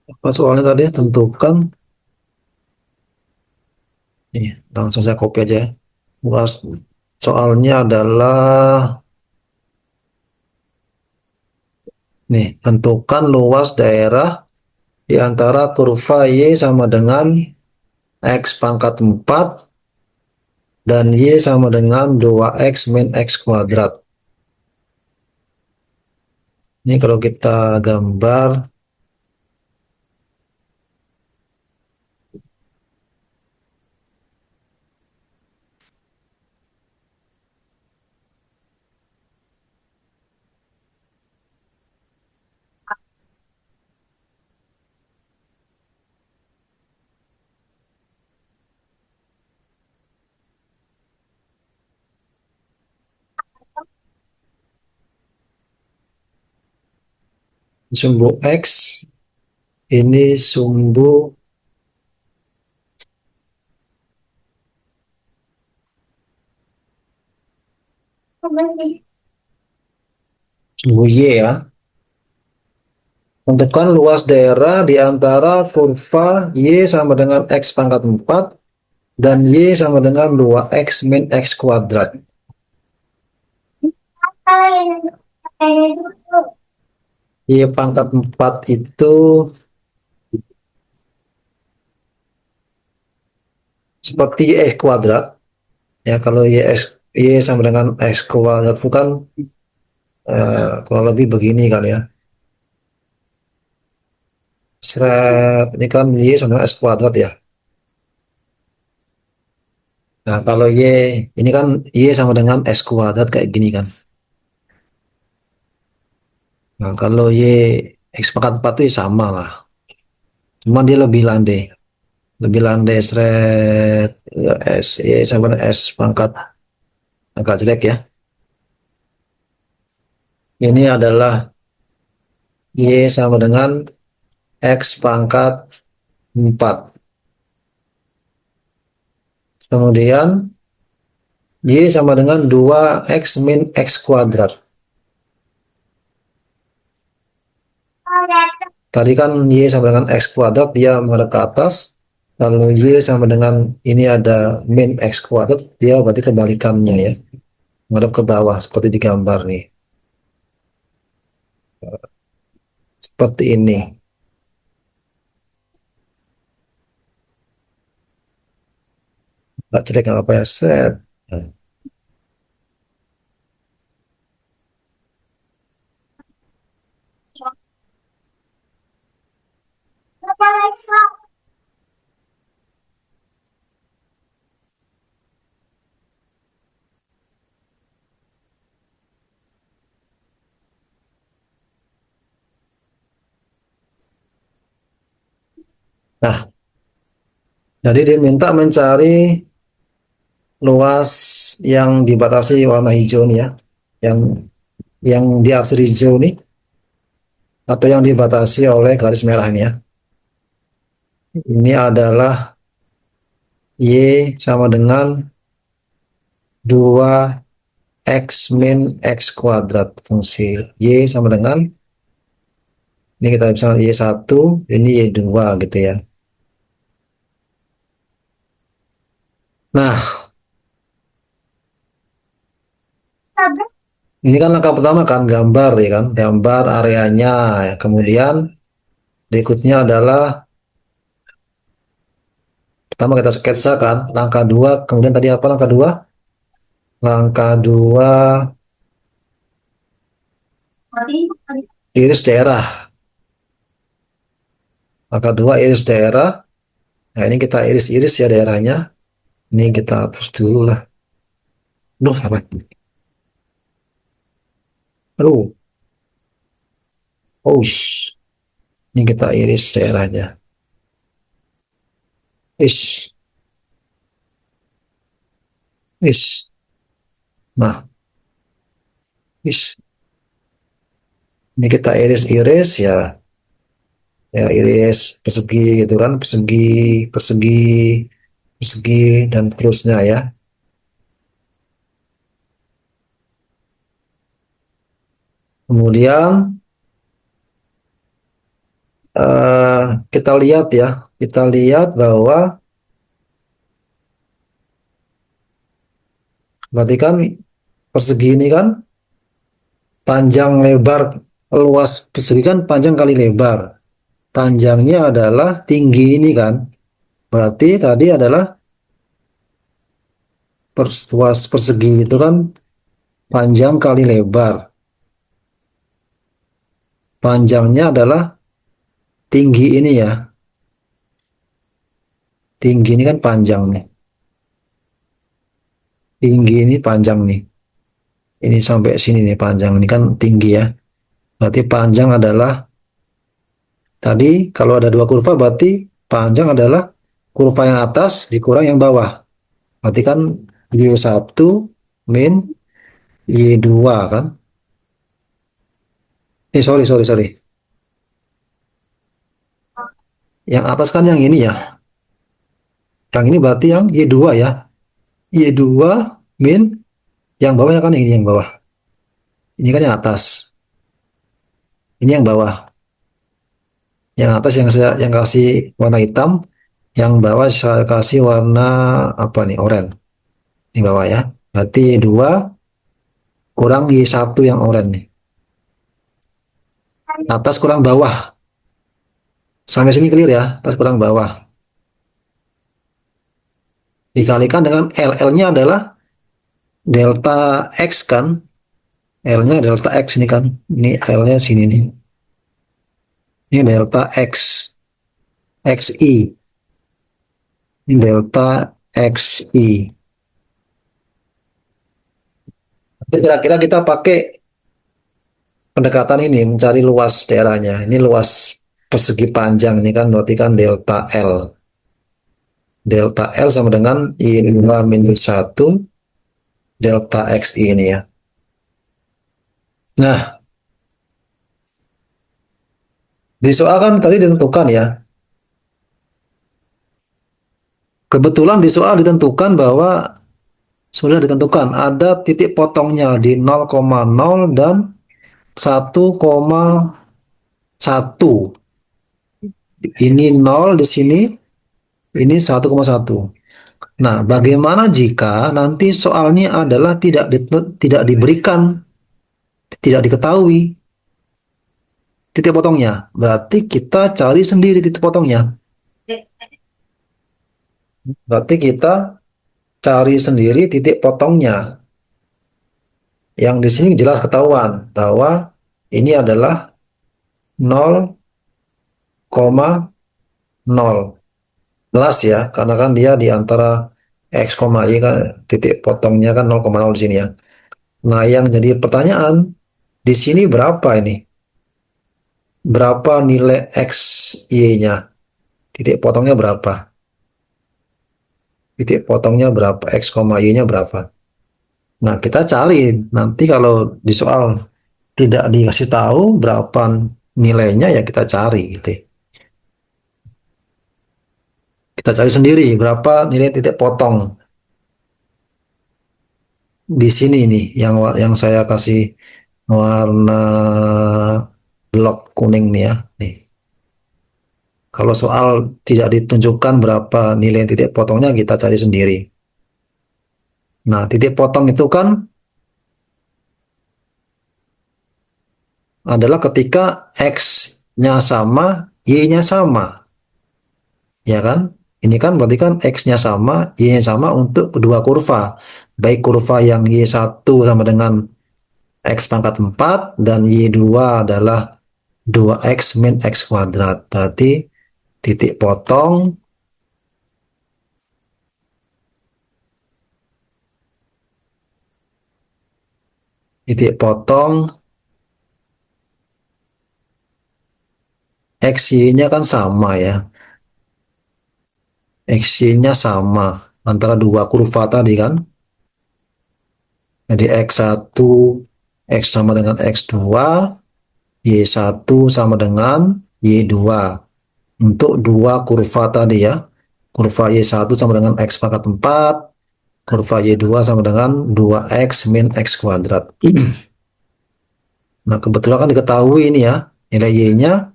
apa soalnya tadi tentukan, nih langsung saya copy aja ya. Luas soalnya adalah nih tentukan luas daerah di antara kurva Y sama dengan X pangkat 4 dan Y sama dengan 2X min X kuadrat. Ini kalau kita gambar, sumbu X, ini sumbu Y ya. Tentukan luas daerah di antara kurva Y sama dengan X pangkat 4 dan Y sama dengan 2X min X kuadrat. Y pangkat 4 itu seperti X kuadrat. Ya, kalau Y sama dengan X kuadrat itu kan kurang lebih begini kali ya. Seret, ini kan Y sama dengan X kuadrat ya. Nah, kalau ini kan Y sama dengan X kuadrat kayak gini kan. Nah, kalau X pangkat 4 itu ya sama lah. Cuma dia lebih landai. Lebih landai seret. Ya, Y sama dengan S pangkat agak jelek ya. Ini adalah Y sama dengan X pangkat 4. Kemudian Y sama dengan 2X min X kuadrat. Tadi kan Y sama dengan X kuadrat, dia menghadap ke atas. Lalu Y sama dengan ini ada min X kuadrat, dia berarti kebalikannya ya. Menghadap ke bawah, seperti di gambar nih. Seperti ini. Nggak jelek, nggak apa ya. Set. Nah, jadi dia minta mencari luas yang dibatasi warna hijau nih ya. Yang yang diarsir hijau nih, atau yang dibatasi oleh garis merah ini ya. Ini adalah Y sama dengan 2X min X kuadrat. Fungsi Y sama dengan, ini kita bisa Y1, ini Y2 gitu ya. Nah, ini kan langkah pertama kan, gambar ya kan, gambar areanya. Ya. Kemudian berikutnya adalah, pertama kita sketsa kan, langkah dua, kemudian tadi apa langkah dua? Langkah dua, iris daerah. Langkah dua, iris daerah. Nah, ini kita iris-iris ya daerahnya. Ini kita hapus dulu lah. Duh, apa? Aduh, oh, ini kita iris daerahnya. Is, is. Nah, is. Ini kita iris-iris ya. Ya, iris persegi gitu kan, persegi, persegi, persegi, dan terusnya ya. Kemudian eh, kita lihat ya, kita lihat bahwa berarti kan persegi ini kan panjang lebar, luas persegi kan panjang kali lebar. Panjangnya adalah tinggi ini kan. Berarti tadi adalah luas persegi itu kan panjang kali lebar. Panjangnya adalah tinggi ini ya. Tinggi ini kan panjang nih. Tinggi ini panjang nih. Ini sampai sini nih panjang. Ini kan tinggi ya. Berarti panjang adalah, tadi kalau ada dua kurva berarti panjang adalah kurva yang atas dikurang yang bawah. Berarti kan Y1 min Y2 kan. Sorry, sorry, sorry. Yang atas kan yang ini ya. Yang ini berarti yang Y2 ya. Y2 min yang bawahnya kan ini yang bawah. Ini kan yang atas. Ini yang bawah. Yang atas yang saya yang kasih warna hitam, yang bawah saya kasih warna apa nih? Oranye. Ini bawah ya. Berarti Y2 kurang Y1 yang oranye nih. Atas kurang bawah. Sampai sini clear ya. Atas kurang bawah. Dikalikan dengan L. L-nya adalah delta X kan. L-nya delta X ini kan. Ini L-nya sini nih. Ini delta X. XI. Ini delta XI. Kira-kira kita pakai pendekatan ini mencari luas daerahnya. Ini luas persegi panjang ini kan berarti kan delta L. Delta L sama dengan I2 min I1 delta XI ini ya. Nah, di soal kan tadi ditentukan ya. Kebetulan di soal ditentukan bahwa sudah ditentukan ada titik potongnya di 0,0 dan 1,1. Ini 0 di sini, ini 1,1. Nah, bagaimana jika nanti soalnya adalah tidak diberikan, tidak diketahui titik potongnya? Berarti kita cari sendiri titik potongnya. Berarti kita cari sendiri titik potongnya. Yang di sini jelas ketahuan bahwa ini adalah 0,0. Jelas ya, karena kan dia di antara X, Y kan titik potongnya kan 0,0 di sini ya. Nah, yang jadi pertanyaan di sini berapa ini? Berapa nilai X, Y-nya? Titik potongnya berapa? Titik potongnya berapa? X, Y-nya berapa? Nah, kita cari. Nanti kalau di soal tidak dikasih tahu berapa nilainya ya kita cari gitu. Kita cari sendiri berapa nilai titik potong di sini nih yang saya kasih warna blok kuning nih ya. Nih. Kalau soal tidak ditunjukkan berapa nilai titik potongnya kita cari sendiri. Nah, titik potong itu kan adalah ketika X-nya sama, Y-nya sama. Ya kan? Ini kan berarti kan X-nya sama, Y-nya sama untuk kedua kurva. Baik kurva yang Y1 sama dengan X pangkat 4 dan Y2 adalah 2X min X kuadrat. Berarti titik potong titik potong X Y-nya kan sama ya. X Y-nya sama antara dua kurva tadi kan. Jadi X1 X sama dengan X2, Y1 sama dengan Y2. Untuk dua kurva tadi ya. Kurva Y1 sama dengan X pangkat 4, kurva Y2 sama dengan 2X min X kuadrat. Nah, kebetulan kan diketahui ini ya, nilai Y-nya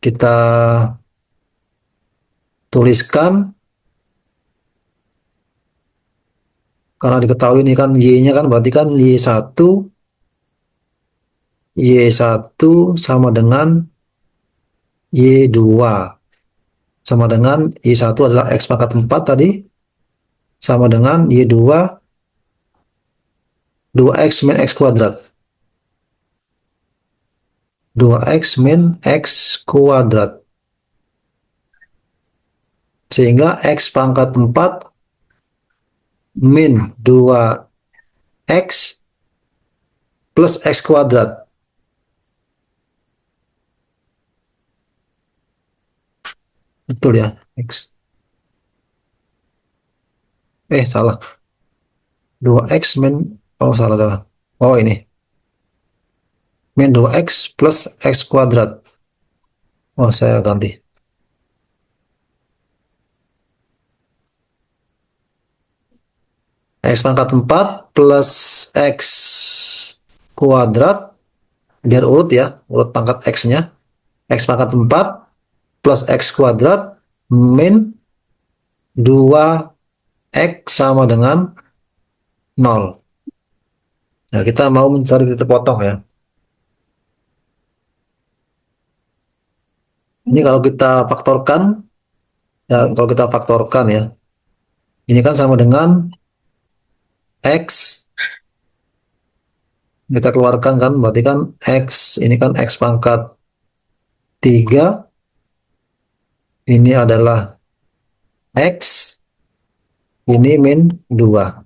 kita tuliskan karena diketahui ini kan Y-nya kan berarti kan Y1 sama dengan Y2 sama dengan Y1 adalah X pangkat 4 tadi sama dengan Y2 2X min X kuadrat 2X min X kuadrat sehingga X pangkat 4 min 2X plus X kuadrat. Betul ya? X. Salah. 2X min, oh salah, salah. Oh ini. Min 2X plus X kuadrat. Oh saya ganti. X pangkat 4 plus X kuadrat, biar urut ya, urut pangkat X-nya. X pangkat 4 plus X kuadrat min 2X sama dengan 0. Nah, kita mau mencari titik potong ya. Ini kalau kita faktorkan, ya kalau kita faktorkan ya, ini kan sama dengan X, kita keluarkan kan, berarti kan X, ini kan X pangkat 3, ini adalah X, ini min 2,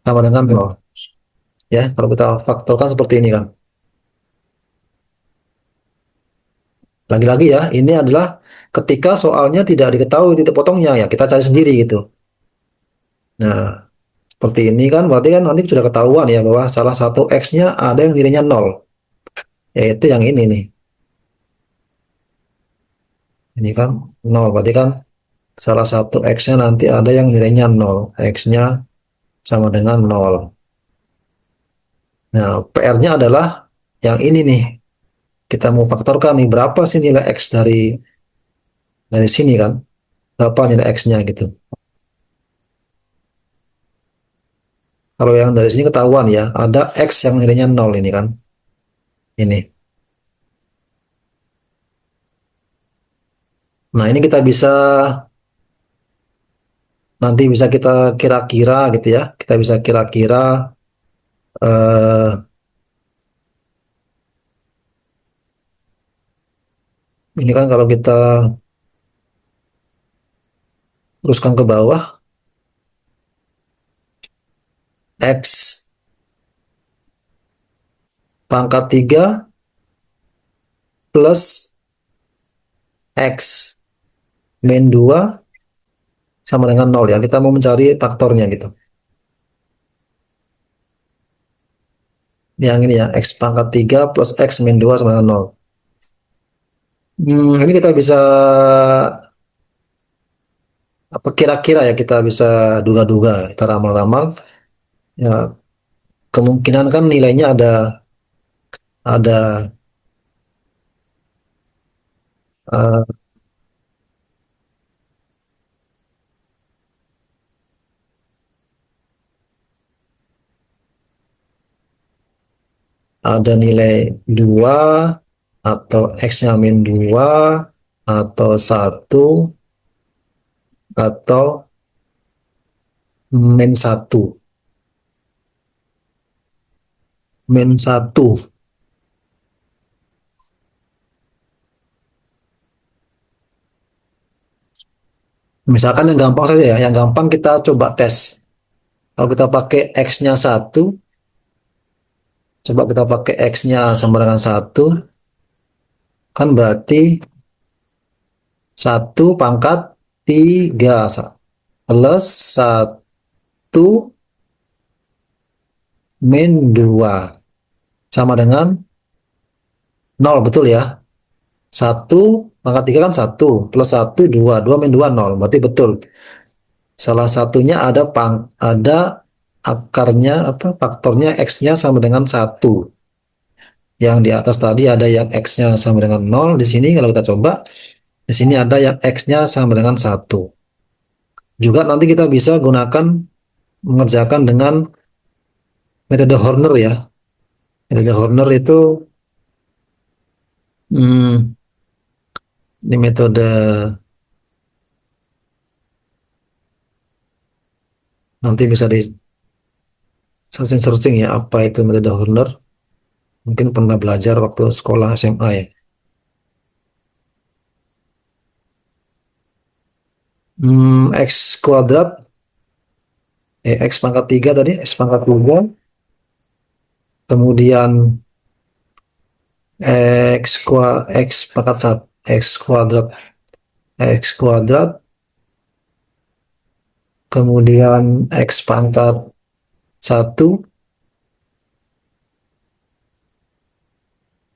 sama dengan 0. Ya, kalau kita faktorkan seperti ini kan. Lagi-lagi ya, ini adalah ketika soalnya tidak diketahui titik potongnya, ya kita cari sendiri gitu. Nah, seperti ini kan, berarti kan nanti sudah ketahuan ya bahwa salah satu X-nya ada yang nilainya 0, yaitu yang ini nih. Ini kan 0, berarti kan salah satu X-nya nanti ada yang nilainya 0. X-nya sama dengan 0. Nah, PR-nya adalah yang ini nih. Kita mau faktorkan nih, berapa sih nilai X dari sini kan? Berapa nilai X-nya gitu. Kalau yang dari sini ketahuan ya, ada X yang nilainya 0 ini kan. Ini. Nah, ini kita bisa, nanti bisa kita kira-kira gitu ya. Kita bisa kira-kira, eh, ini kan kalau kita teruskan ke bawah, X pangkat 3 plus X min 2 sama dengan 0 ya. Kita mau mencari faktornya gitu. Yang ini ya, X pangkat 3 plus X min 2 sama dengan 0. Ini kita bisa, apa kira-kira ya, kita bisa duga-duga, kita ramal-ramal. Ya, kemungkinan kan nilainya ada eh, ada nilai 2 atau X-nya min 2 atau 1 atau min 1. Min 1. Misalkan yang gampang saja ya, yang gampang kita coba tes. Kalau kita pakai X-nya 1, coba kita pakai X-nya sama dengan 1, kan berarti 1 pangkat 3 plus 1 min 2 sama dengan 0, betul ya? 1 pangkat 3 kan 1 plus 1 2, 2 min 2 0, berarti betul. Salah satunya ada akarnya, apa faktornya X-nya sama dengan 1. Yang di atas tadi ada yang X-nya sama dengan 0, di sini kalau kita coba, di sini ada yang X-nya sama dengan 1. Juga nanti kita bisa gunakan mengerjakan dengan metode Horner ya. Metode Horner itu, hmm, ini metode, nanti bisa di searching-searching ya apa itu metode Horner. Mungkin pernah belajar waktu sekolah SMA ya. X kuadrat, X pangkat 3 tadi, X pangkat 3, kemudian X pangkat 1, X kuadrat, kemudian X pangkat 1,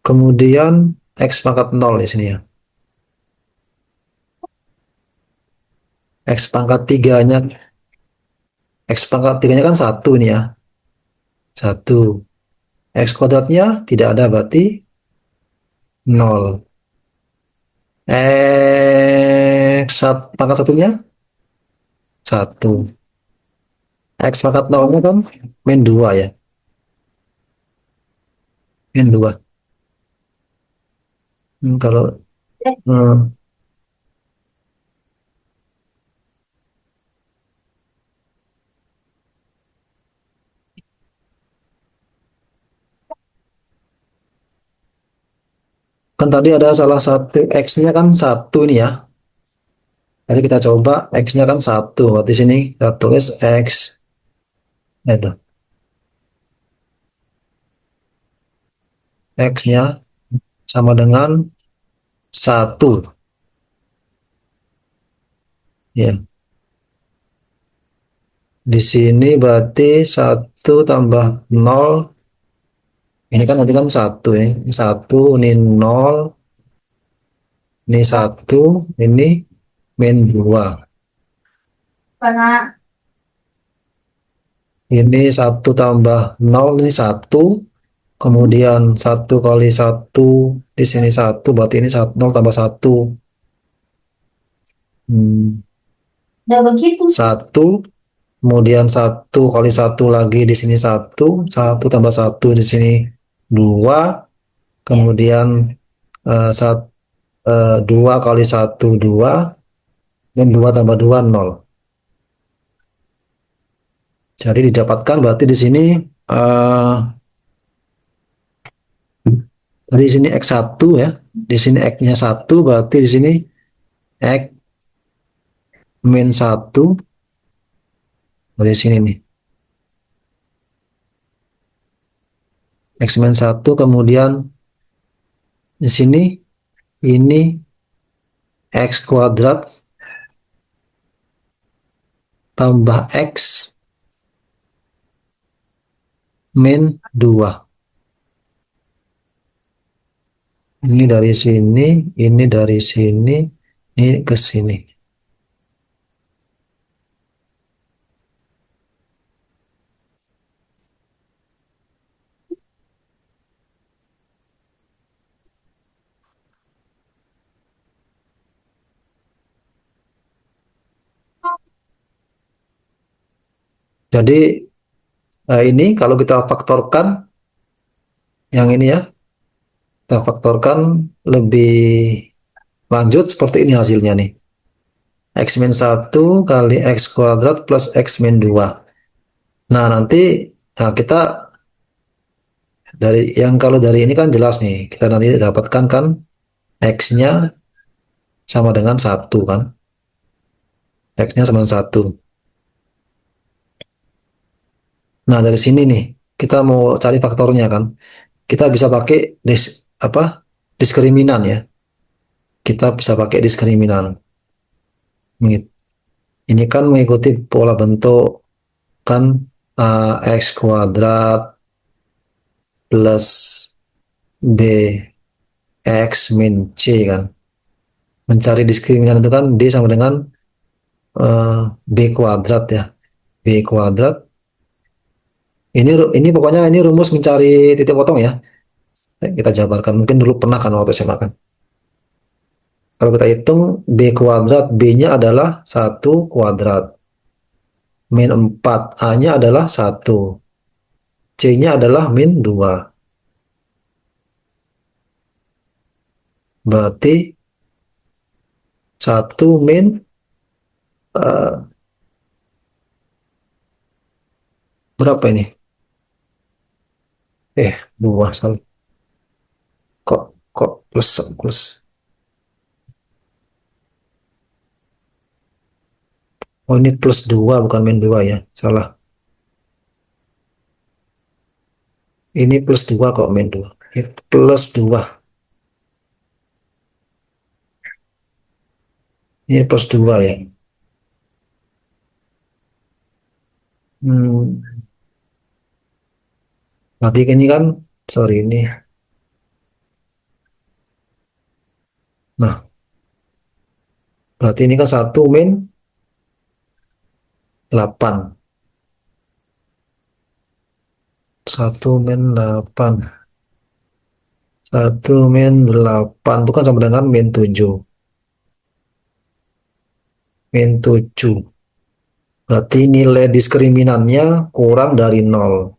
kemudian X pangkat 0 di sini ya. X pangkat 3-nya X pangkat 3-nya kan 1 nih ya. 1. X kuadratnya tidak ada berarti 0. Pangkat satunya 1. X pangkat 0-nya kan min 2 ya. Min 2. Kalau hmm, kan tadi ada salah satu X-nya kan 1 ini ya. Jadi kita coba X-nya kan 1. Berarti sini kita tulis X. Aduh, X-nya sama dengan 1. Ya, di sini berarti 1 tambah 0. Ini kan nanti kan 1 ya. Ini 1, ini 0, ini 1, ini min 2. Karena Ini 1 tambah 0, ini 1. Kemudian 1 kali 1, di sini 1, berarti ini 1, 0 tambah 1. Hmm, udah begitu. 1. Kemudian 1 kali 1 lagi di sini 1. 1 tambah 1 di sini 2. Kemudian 2 kali 1 2. Dan 2 tambah 2 0. Jadi didapatkan berarti di sini eh dari sini X1 ya. Di sini X-nya 1 berarti di sini X min 1 dari sini nih. X min 1 kemudian di sini ini X kuadrat tambah X min 2. Ini dari sini, ini dari sini, ini ke sini. Jadi ini kalau kita faktorkan yang ini ya, kita faktorkan lebih lanjut seperti ini hasilnya nih. X min 1 kali X kuadrat plus X min 2. Nah, nanti kita kalau dari ini kan jelas nih. Kita nanti dapatkan kan X-nya sama dengan 1 kan. X-nya sama dengan 1. Nah, dari sini nih, kita mau cari faktornya kan. Kita bisa pakai apa? Diskriminan ya. Kita bisa pakai diskriminan. Ini kan mengikuti pola bentuk kan X kuadrat plus BX min C kan. Mencari diskriminan itu kan D sama dengan B kuadrat ya. B kuadrat. Ini pokoknya ini rumus mencari titik potong ya. Kita jabarkan. Mungkin dulu pernah kan waktu SMA kan. Kalau kita hitung B kuadrat, B-nya adalah 1 kuadrat. Min 4, A-nya adalah 1. C-nya adalah min 2. Berarti 1 min eh, berapa ini? 2 salah. Kok kok plus plus. Oh, ini plus 2 bukan min 2 ya. Salah. Ini plus 2 kok min 2. Ini plus 2. Ini plus 2 ya. Hmm, berarti ini kan, sorry ini. Nah, berarti ini kan 1 min 8. 1 min 8. 1 min 8 itu kan sama dengan min 7. Min 7. Berarti nilai diskriminannya kurang dari 0.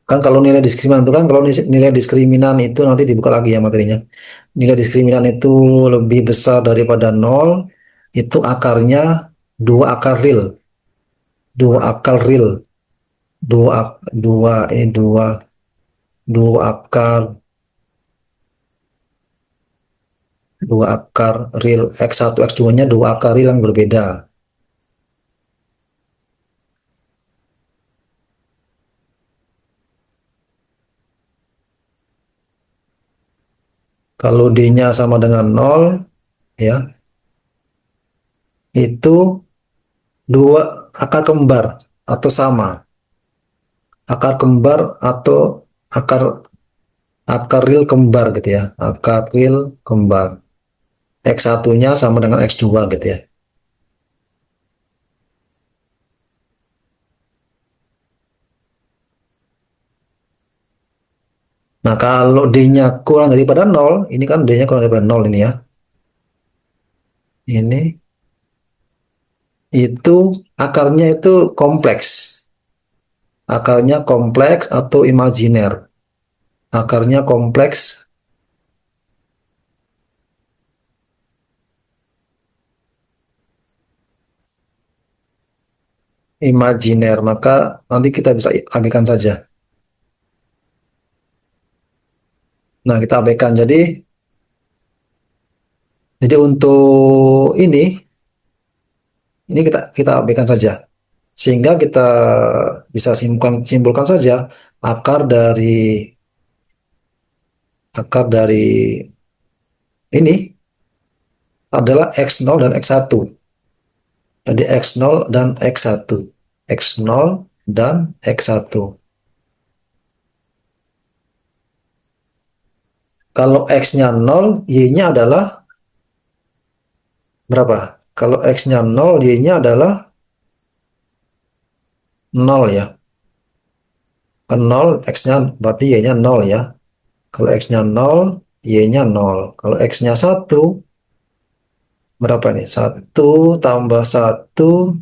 Kan kalau nilai diskriminan itu kan kalau nilai diskriminan itu nanti dibuka lagi ya materinya. Nilai diskriminan itu lebih besar daripada 0, itu akarnya dua akar real. Dua akar real. Dua akar dua akar real x1 x2-nya dua akar real yang berbeda. Kalau D-nya sama dengan 0 ya, itu dua akar kembar atau sama. Akar kembar atau akar akar real kembar gitu ya. Akar real kembar. X1-nya sama dengan X2 gitu ya. Nah, kalau D-nya kurang daripada 0, ini kan D-nya kurang daripada 0 ini ya. Ini itu akarnya itu kompleks. Akarnya kompleks atau imajiner. Akarnya kompleks imajiner, maka nanti kita bisa abaikan saja. Nah, kita abaikan. Jadi untuk ini kita abaikan saja. Sehingga kita bisa simpulkan saja akar dari akar dari ini adalah X0 dan X1. Jadi X0 dan X1. X0 dan X1. Kalau X-nya 0, Y-nya adalah berapa? Kalau X-nya 0, Y-nya adalah 0 ya. Kan 0, X-nya berarti Y-nya 0 ya. Kalau X-nya 0, Y-nya 0. Kalau X-nya 1, berapa nih? 1 tambah 1.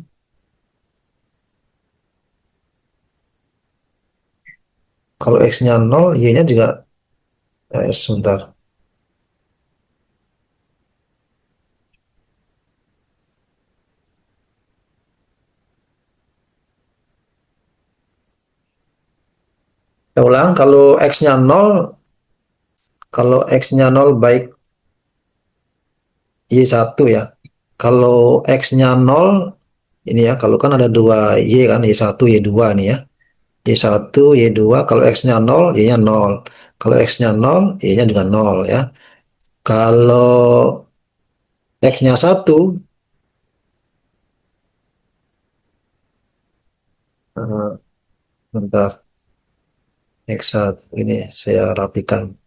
Kalau X-nya 0, Y-nya juga, sebentar. Saya ulang, kalau X-nya 0 baik Y1 ya. Kalau X-nya 0, ini ya, kalau kan ada dua Y kan, Y1, Y2 nih ya. Y1, Y2, kalau X-nya 0, Y-nya 0. Kalau X-nya 0, Y-nya juga 0 ya. Kalau X-nya 1, bentar, X1, ini saya rapikan.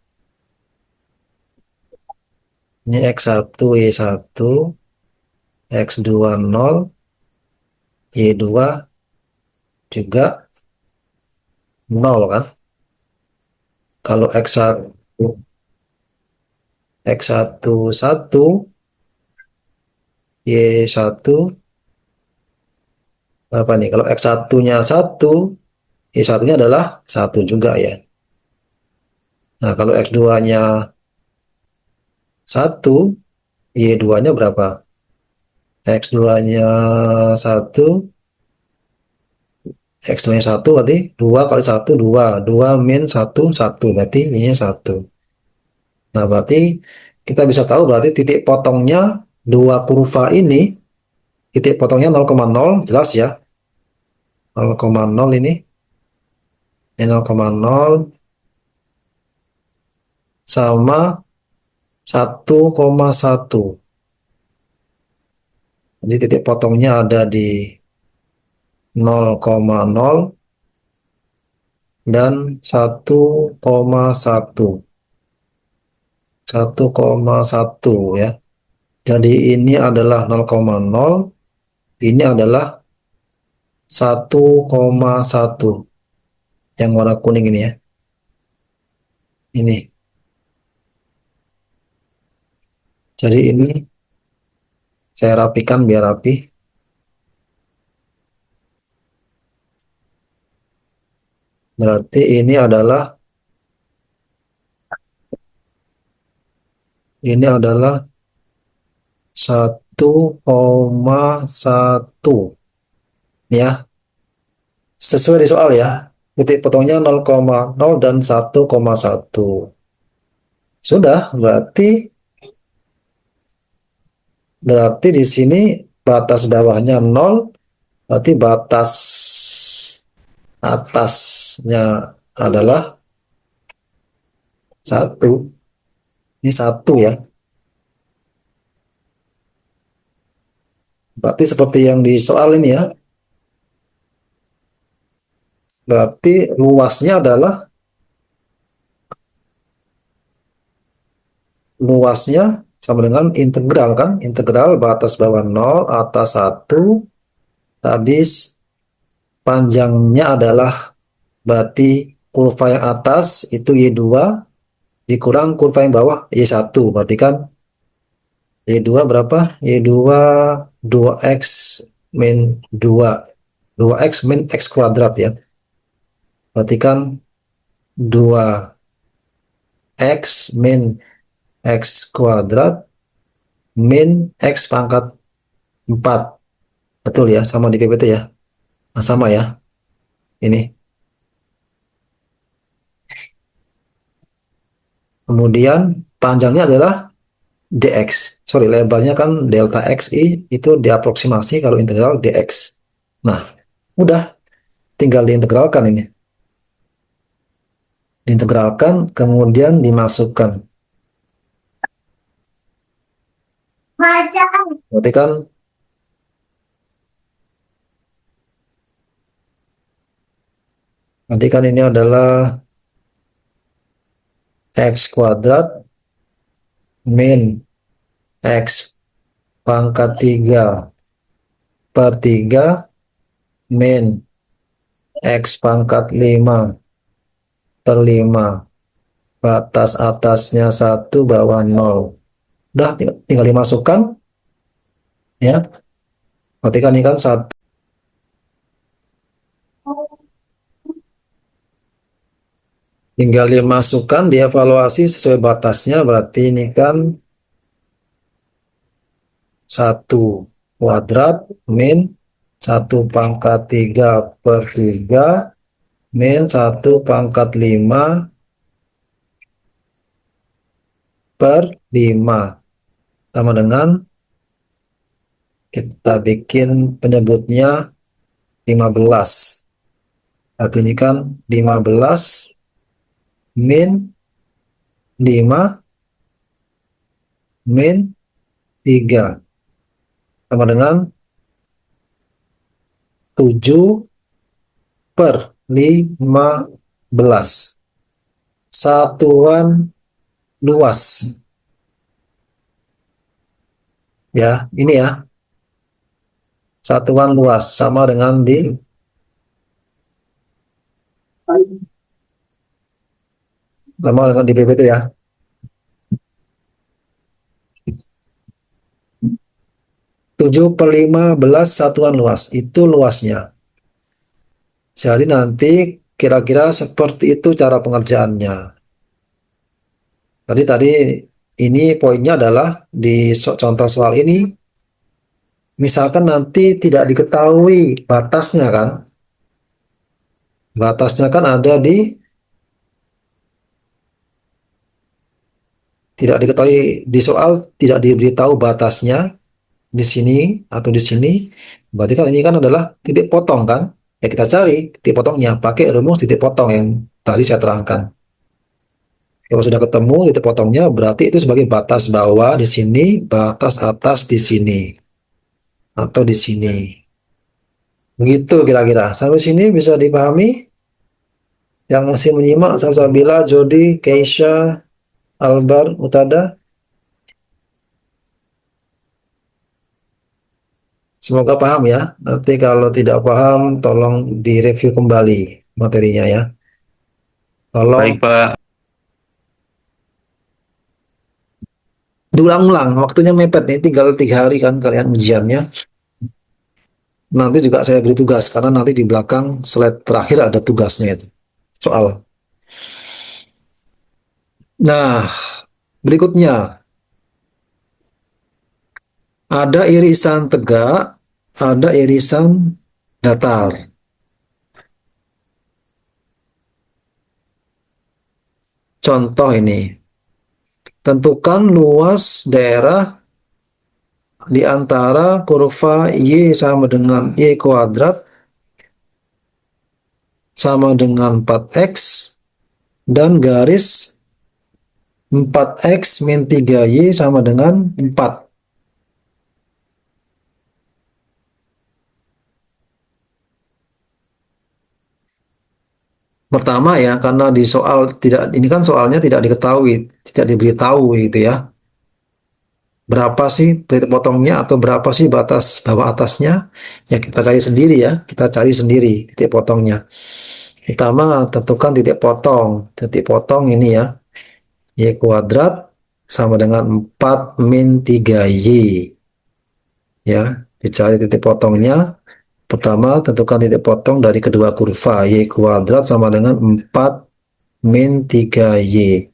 Ini X1, Y1, X2 0, Y2 juga 0 kan. Kalau X1 1, Y1 apa nih? Kalau X1-nya 1, Y1-nya adalah 1 juga ya. Nah, kalau X2-nya 1, Y2-nya berapa? X2-nya 1, X2-nya 1 berarti 2 kali 1, 2. 2 min 1, 1. Berarti Y-nya 1. Nah, berarti kita bisa tahu berarti titik potongnya dua kurva ini, titik potongnya 0,0, jelas ya. 0,0 ini 0,0 sama 1,1. Jadi titik potongnya ada di 0,0 dan 1,1. 1,1 ya. Jadi ini adalah 0,0, Ini adalah 1,1 yang warna kuning ini ya. Ini. Jadi ini saya rapikan biar rapi. Berarti ini adalah 1,1 ya. Sesuai di soal ya. Titik potongnya 0,0 dan 1,1. Sudah, berarti berarti di sini batas bawahnya 0, berarti batas atasnya adalah 1. Ini 1 ya. Berarti seperti yang di soal ini ya. Berarti luasnya sama dengan integral kan? Integral batas bawah 0 atas 1. Tadi panjangnya adalah berarti kurva yang atas itu Y2 dikurang kurva yang bawah Y1. Berarti kan Y2 berapa? Y2 2x min 2. 2x min x kuadrat ya. Berarti kan 2x min x kuadrat min x pangkat 4. Betul ya, sama di PPT ya. Nah, sama ya. Ini. Kemudian panjangnya adalah dx. Sorry, lebarnya kan delta xi itu diaproksimasi kalau integral dx. Nah, udah tinggal diintegralkan ini. Diintegralkan kemudian dimasukkan. Berarti kan ini adalah x kuadrat min x pangkat 3 per 3 min x pangkat 5 per 5. Batas atasnya 1, bawah 0. Udah tinggal dimasukkan ya. Berarti kan ini kan 1. Tinggal dimasukkan, dievaluasi sesuai batasnya. Berarti ini kan 1 kuadrat min 1 pangkat 3 per 3 min 1 pangkat 5 per 5. Sama dengan kita bikin penyebutnya 15. Berarti ini kan 15 min 5 min 3 sama dengan 7 per 15. Satuan luas. Ya, ini ya. Satuan luas sama dengan di PPT ya. 7/15 satuan luas. Itu luasnya. Jadi nanti kira-kira seperti itu cara pengerjaannya. Tadi ini poinnya adalah di contoh soal ini, misalkan nanti tidak diketahui batasnya kan. Batasnya kan ada tidak diketahui di soal, tidak diberitahu batasnya di sini atau di sini. Berarti kan ini kan adalah titik potong kan. Ya kita cari titik potongnya pakai rumus titik potong yang tadi saya terangkan. Kalau sudah ketemu titik potongnya, berarti itu sebagai batas bawah di sini, batas atas di sini, atau di sini. Begitu kira-kira. Sampai sini bisa dipahami? Yang masih menyimak, Salsabila, Jody, Keisha, Albar, Utada. Semoga paham ya. Nanti kalau tidak paham, tolong direview kembali materinya ya. Tolong Baik, Pak. diulang-ulang. Waktunya mepet nih, tinggal 3 hari kan kalian ujiannya. Nanti juga saya beri tugas, karena nanti di belakang slide terakhir ada tugasnya itu. Soal. Nah, berikutnya. Ada irisan tegak, ada irisan datar. Contoh ini. Tentukan luas daerah di antara kurva Y sama dengan Y kuadrat sama dengan 4X dan garis 4X min 3Y sama dengan 4. Pertama ya, karena di soal tidak, ini kan soalnya tidak diketahui, tidak diberitahu gitu ya. Berapa sih titik potongnya atau berapa sih batas bawah atasnya? Ya kita cari sendiri ya, kita cari sendiri titik potongnya. Pertama tentukan titik potong. Titik potong ini ya, Y kuadrat sama dengan 4 min 3Y. Ya, dicari titik potongnya. Pertama tentukan titik potong dari kedua kurva. Y kuadrat sama dengan 4 min 3Y.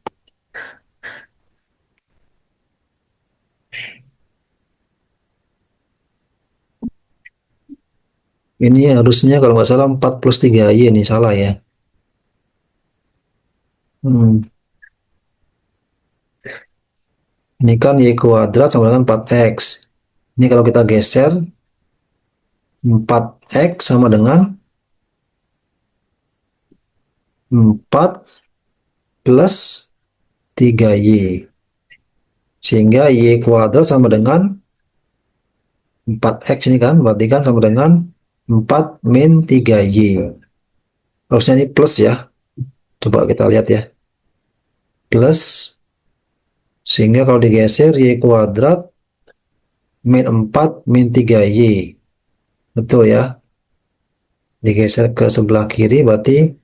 Ini harusnya kalau nggak salah 4 plus 3Y, ini salah ya. Hmm. Ini kan Y kuadrat sama dengan 4X. Ini kalau kita geser, 4X sama dengan 4 plus 3Y. Sehingga Y kuadrat sama dengan 4X ini kan, berarti kan sama dengan 4 min 3Y. Harusnya ini plus ya. Coba kita lihat ya. Plus, sehingga kalau digeser Y kuadrat min 4 min 3Y. Betul ya. Digeser ke sebelah kiri berarti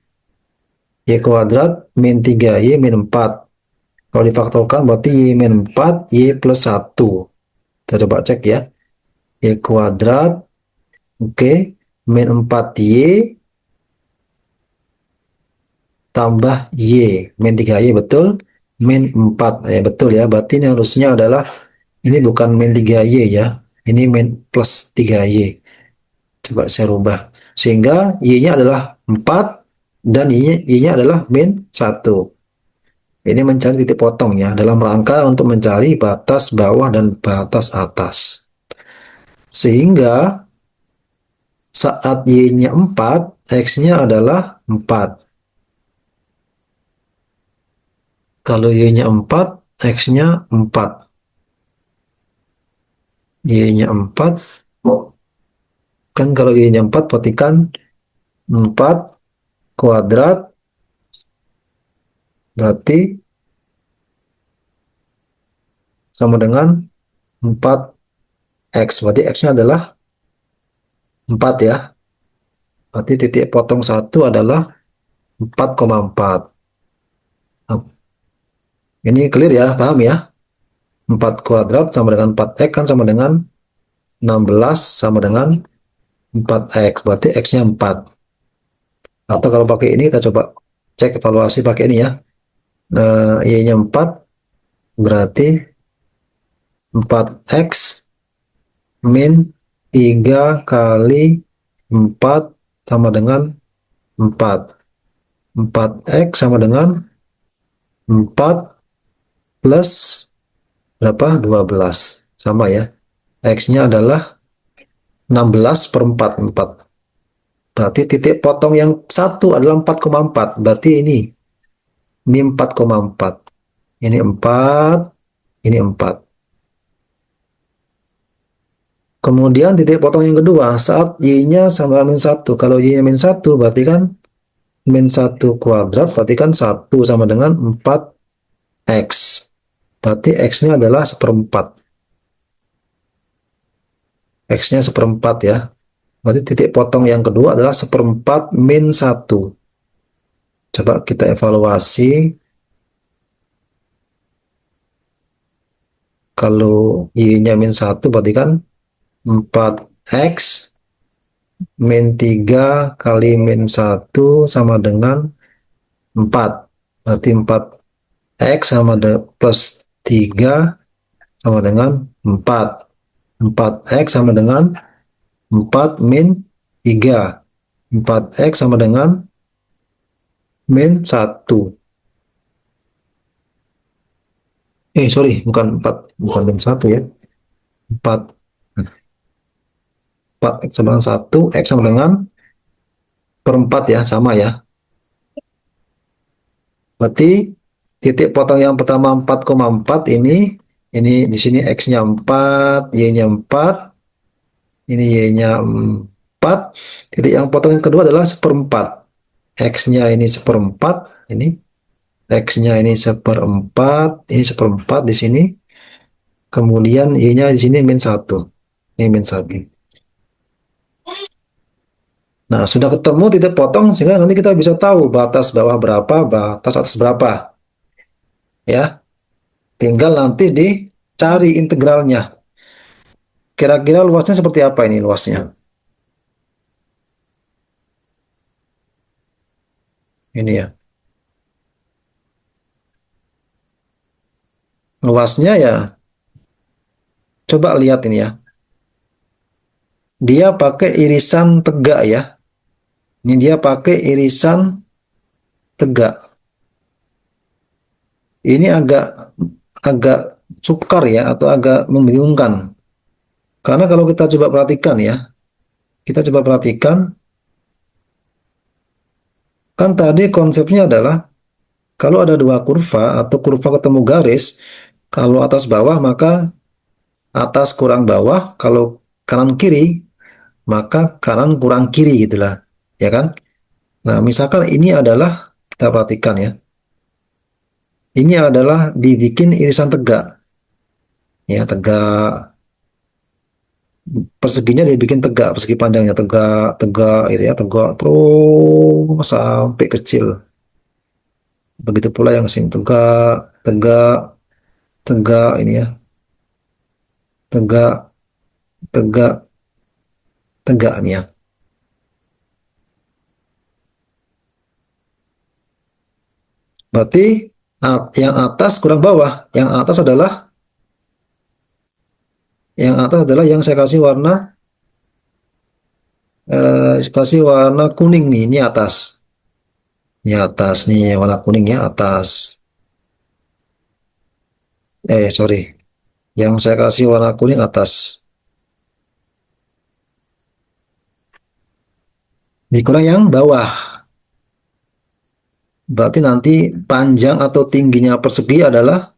Y kuadrat min 3Y min 4. Kalau difaktorkan berarti Y min 4, Y plus 1. Kita coba cek ya. Y kuadrat, oke, min 4Y tambah Y. Min 3Y betul, min 4. Ya, betul ya, berarti ini harusnya adalah, ini bukan min 3Y ya. Ini min plus 3Y. Coba saya rubah. Sehingga Y-nya adalah 4 dan Y-nya adalah min 1. Ini mencari titik potongnya dalam rangka untuk mencari batas bawah dan batas atas. Sehingga saat Y-nya 4, X-nya adalah 4. Kalau Y-nya 4, X-nya 4. Y-nya 4, kan kalau Y-nya 4 berarti kan 4 kuadrat berarti sama dengan 4X. Berarti X-nya adalah 4 ya. Berarti titik potong 1 adalah 4,4. Nah, ini clear ya, paham ya? 4 kuadrat sama dengan 4X kan sama dengan 16 sama dengan 4X. Berarti X-nya 4. Atau kalau pakai ini kita coba cek evaluasi pakai ini ya. Y-nya 4 berarti 4X min 3 kali 4 sama dengan 4. 4X sama dengan 4 plus berapa? 12. Sama ya. X-nya adalah 16 per 4. Berarti titik potong yang satu adalah 4,4. Berarti ini 4,4. Ini 4, ini 4. Kemudian titik potong yang kedua saat Y-nya sama min 1. Kalau Y-nya min 1 berarti kan min 1 kuadrat berarti kan 1 sama dengan 4X. Berarti X-nya adalah seperempat. X-nya seperempat ya. Berarti titik potong yang kedua adalah seperempat min satu. Coba kita evaluasi. Kalau Y-nya min satu berarti kan 4X min 3 kali min satu sama dengan 4. Berarti 4X plus 3 sama dengan 4. 4X sama dengan 4 min 3. 4X sama dengan min satu. Sorry, bukan 4. Bukan min satu ya. 4. 4X sama dengan satu. X sama dengan perempat ya, sama ya. Berarti titik potong yang pertama 4,4 ini di sini X-nya 4, Y-nya 4, ini Y-nya 4. Titik yang potong yang kedua adalah seperempat. X-nya ini seperempat, ini X-nya ini seperempat, ini seperempat di sini. Kemudian Y-nya di sini min satu. Ini min satu. Nah, sudah ketemu titik potong sehingga nanti kita bisa tahu batas bawah berapa, batas atas berapa. Ya, tinggal nanti dicari integralnya. Kira-kira luasnya seperti apa ini luasnya? Ini ya. Luasnya ya, coba lihat ini ya. Dia pakai irisan tegak ya. Ini dia pakai irisan tegak. Ini agak agak sukar ya atau agak membingungkan. Karena kalau kita coba perhatikan ya, kita coba perhatikan, kan tadi konsepnya adalah kalau ada dua kurva atau kurva ketemu garis, kalau atas bawah maka atas kurang bawah, kalau kanan kiri maka kanan kurang kiri gitulah, ya kan? Nah, misalkan ini adalah kita perhatikan ya, ini adalah dibikin irisan tegak, ya tegak perseginya dibikin tegak, persegi panjangnya tegak, tegak gitu ya, tegak terus sampai kecil. Begitu pula yang sini tegak, tegak, tegak ini ya, tegak, tegak, tegak nih ya. Berarti yang atas kurang bawah, yang atas adalah yang saya kasih warna kuning nih, ini atas. Ini atas nih warna kuning ya atas. Sorry. Yang saya kasih warna kuning atas. Dikurang yang bawah. Berarti nanti panjang atau tingginya persegi adalah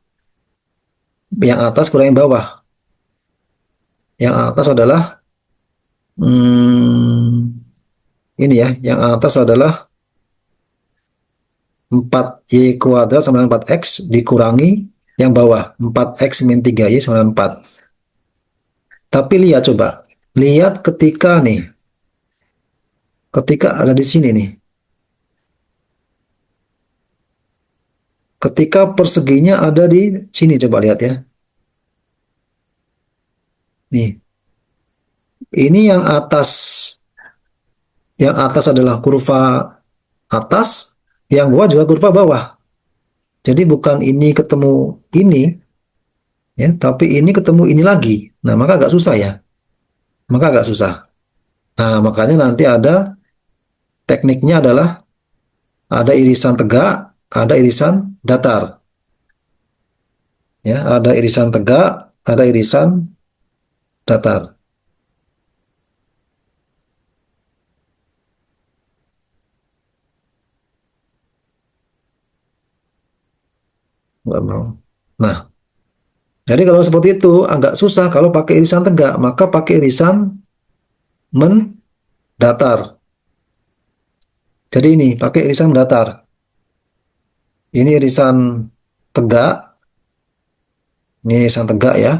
yang atas kurang yang bawah. Yang atas adalah hmm, ini ya, yang atas adalah 4Y² sama dengan 4X dikurangi yang bawah 4X min 3Y sama dengan 4. Tapi lihat coba. Lihat ketika ada di sini nih. Ketika perseginya ada di sini coba lihat ya. Nih, ini yang atas adalah kurva atas, yang bawah juga kurva bawah. Jadi bukan ini ketemu ini ya, tapi ini ketemu ini lagi. Nah, maka agak susah ya. Maka agak susah. Nah, makanya nanti ada tekniknya adalah ada irisan tegak, ada irisan datar. Ya, ada irisan tegak, ada irisan datar. Nggak mau. Nah, jadi kalau seperti itu agak susah kalau pakai irisan tegak, maka pakai irisan mendatar. Jadi ini pakai irisan datar. Ini irisan tegak, ini irisan tegak ya.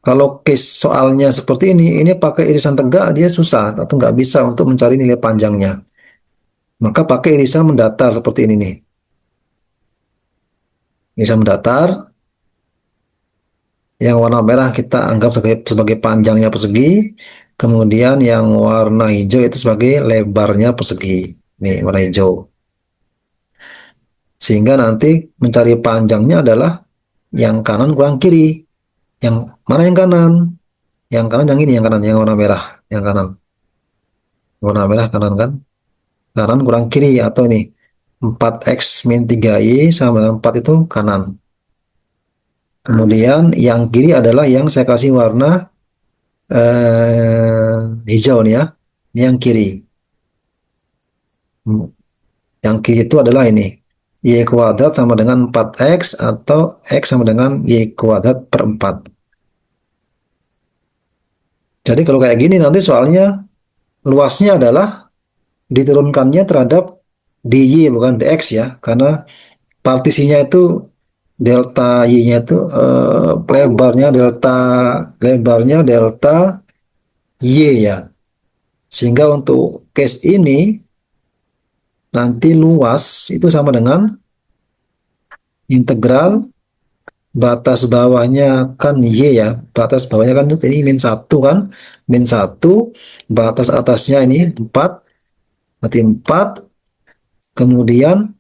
Kalau case soalnya seperti ini pakai irisan tegak dia susah atau nggak bisa untuk mencari nilai panjangnya. Maka pakai irisan mendatar seperti ini nih. Irisan mendatar yang warna merah kita anggap sebagai panjangnya persegi, kemudian yang warna hijau itu sebagai lebarnya persegi. Nih warna hijau. Sehingga nanti mencari panjangnya adalah yang kanan kurang kiri. Yang mana yang kanan? Yang kanan yang ini, yang kanan, yang warna merah, yang kanan. Warna merah kanan kan? Kanan kurang kiri atau ini 4x min 3y sama dengan 4 itu kanan. Kemudian yang kiri adalah yang saya kasih warna hijau nih ya. Ini yang kiri. Yang kiri itu adalah ini. Y kuadrat sama dengan 4x atau x sama dengan y kuadrat per 4. Jadi kalau kayak gini nanti soalnya luasnya adalah diturunkannya terhadap dy bukan dx ya. Karena partisinya itu delta y-nya itu lebarnya delta y ya. Sehingga untuk case ini nanti luas itu sama dengan integral batas bawahnya kan y ya. Batas bawahnya kan ini min satu kan. Min satu batas atasnya ini 4 berarti 4 kemudian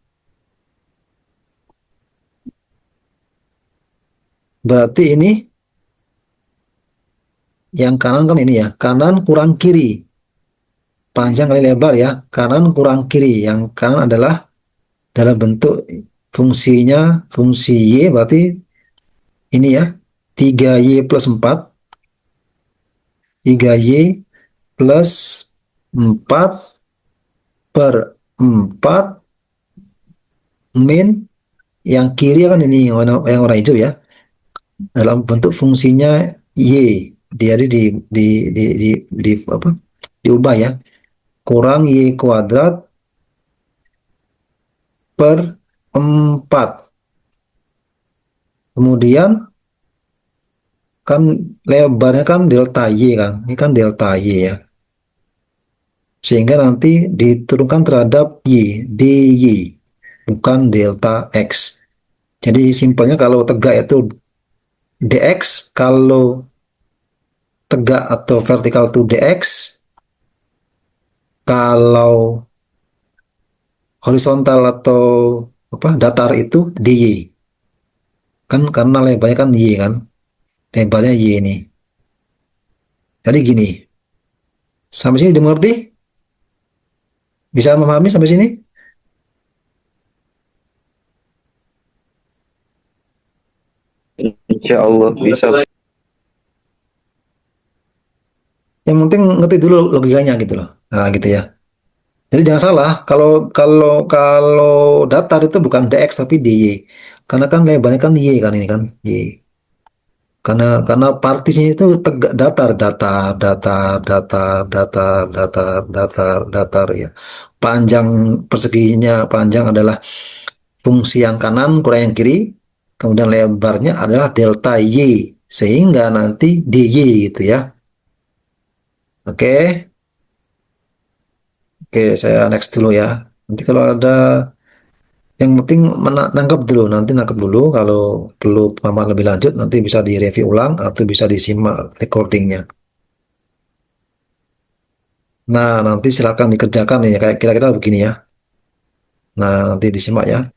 berarti ini yang kanan kan ini ya. Kanan kurang kiri. Panjang kali lebar ya. Kanan kurang kiri. Yang kanan adalah dalam bentuk fungsi Y berarti ini ya 3Y plus 4 3Y plus 4 per 4 min yang kiri kan ini yang warna hijau ya dalam bentuk fungsinya Y jadi di apa diubah ya kurang Y kuadrat per 4 kemudian kan lebarnya kan delta Y kan ini kan delta Y ya sehingga nanti diturunkan terhadap Y dy bukan delta X jadi simpelnya kalau tegak itu dx kalau tegak atau vertikal itu dx kalau horizontal atau apa datar itu dy kan karena lebarnya kan y kan lebarnya y ini jadi gini sampai sini dimengerti bisa memahami sampai sini Insya Allah bisa. yang penting ngerti dulu logikanya gitu loh nah gitu ya jadi jangan salah kalau kalau datar itu bukan dx tapi dy karena kan lebarnya kan y kan ini kan y karena partisnya itu tegak datar ya panjang perseginya panjang adalah fungsi yang kanan kurang yang kiri kemudian lebarnya adalah delta y sehingga nanti dy gitu ya oke oke saya next dulu ya nanti kalau ada yang penting menangkap dulu nanti nangkap dulu kalau perlu pemahaman lebih lanjut nanti bisa direview ulang atau bisa disimak recordingnya. Nah, nanti silakan dikerjakan ya, kayak kira-kira begini ya. Nah, nanti disimak ya.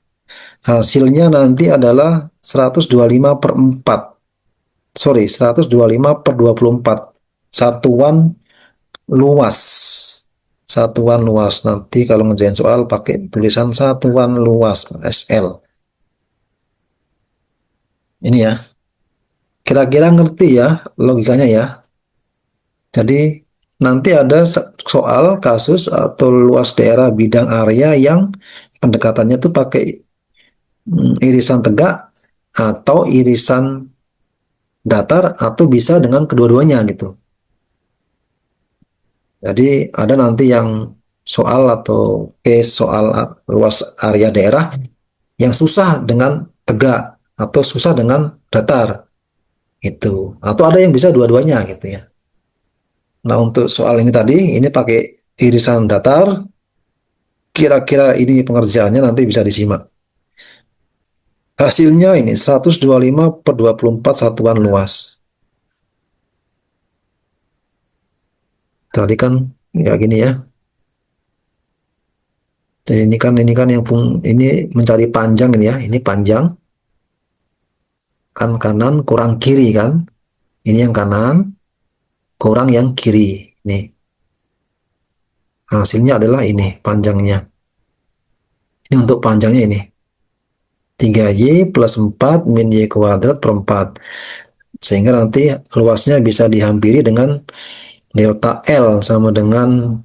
Hasilnya nanti adalah 125 per 4. Sorry, 125 per 24. Satuan luas. Satuan luas. Nanti kalau ngerjain soal pakai tulisan satuan luas, SL. Ini ya. Kira-kira ngerti ya logikanya ya. Jadi nanti ada soal kasus atau luas daerah bidang area yang pendekatannya tuh pakai irisan tegak atau irisan datar atau bisa dengan kedua-duanya gitu. Jadi ada nanti yang soal atau case soal luas area daerah yang susah dengan tegak atau susah dengan datar. gitu. Atau ada yang bisa dua-duanya gitu ya. Nah, untuk soal ini tadi, ini pakai irisan datar, kira-kira ini pengerjaannya nanti bisa disimak. Hasilnya ini 125 per 24 satuan luas. Tadi kan ya gini ya. Jadi ini kan yang ini mencari panjang ini ya. Ini panjang kan kanan kurang kiri kan. Ini yang kanan kurang yang kiri. Nih, hasilnya adalah ini panjangnya. Ini untuk panjangnya ini. 3Y plus 4 min Y kuadrat per 4. Sehingga nanti luasnya bisa dihampiri dengan delta L sama dengan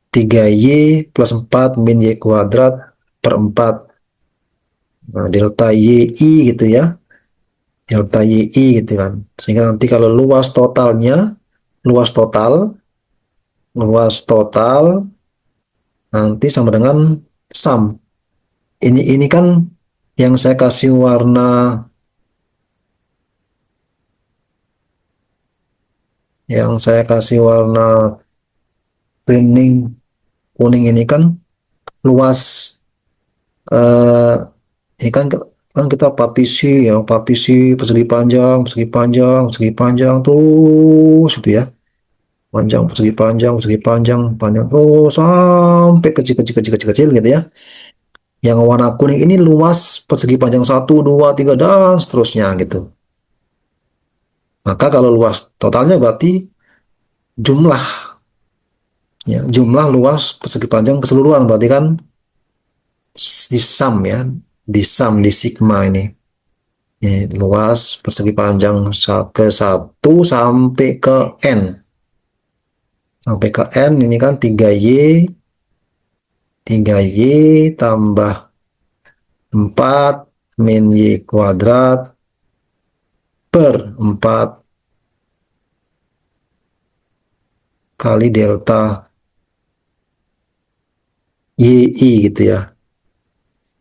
3Y plus 4 min Y kuadrat per 4. Nah, delta YI gitu ya. Delta YI gitu kan. Sehingga nanti kalau luas total, luas total nanti sama dengan sum. Ini kan yang saya kasih warna, yang saya kasih warna kuning, kuning ini kan luas, eh, ini kan kita partisi ya, partisi persegi panjang, persegi panjang terus itu ya. Panjang, persegi panjang, panjang terus sampai kecil, kecil, kecil, kecil, kecil gitu ya. Yang warna kuning ini luas persegi panjang satu, dua, tiga, dan seterusnya gitu. Maka kalau luas totalnya berarti jumlah, ya, jumlah luas persegi panjang keseluruhan berarti kan di sum ya, di sigma ini. Ini luas persegi panjang ke satu sampai ke N. Sampai ke N ini kan 3Y tambah 4 min Y kuadrat per 4 kali delta YI gitu ya.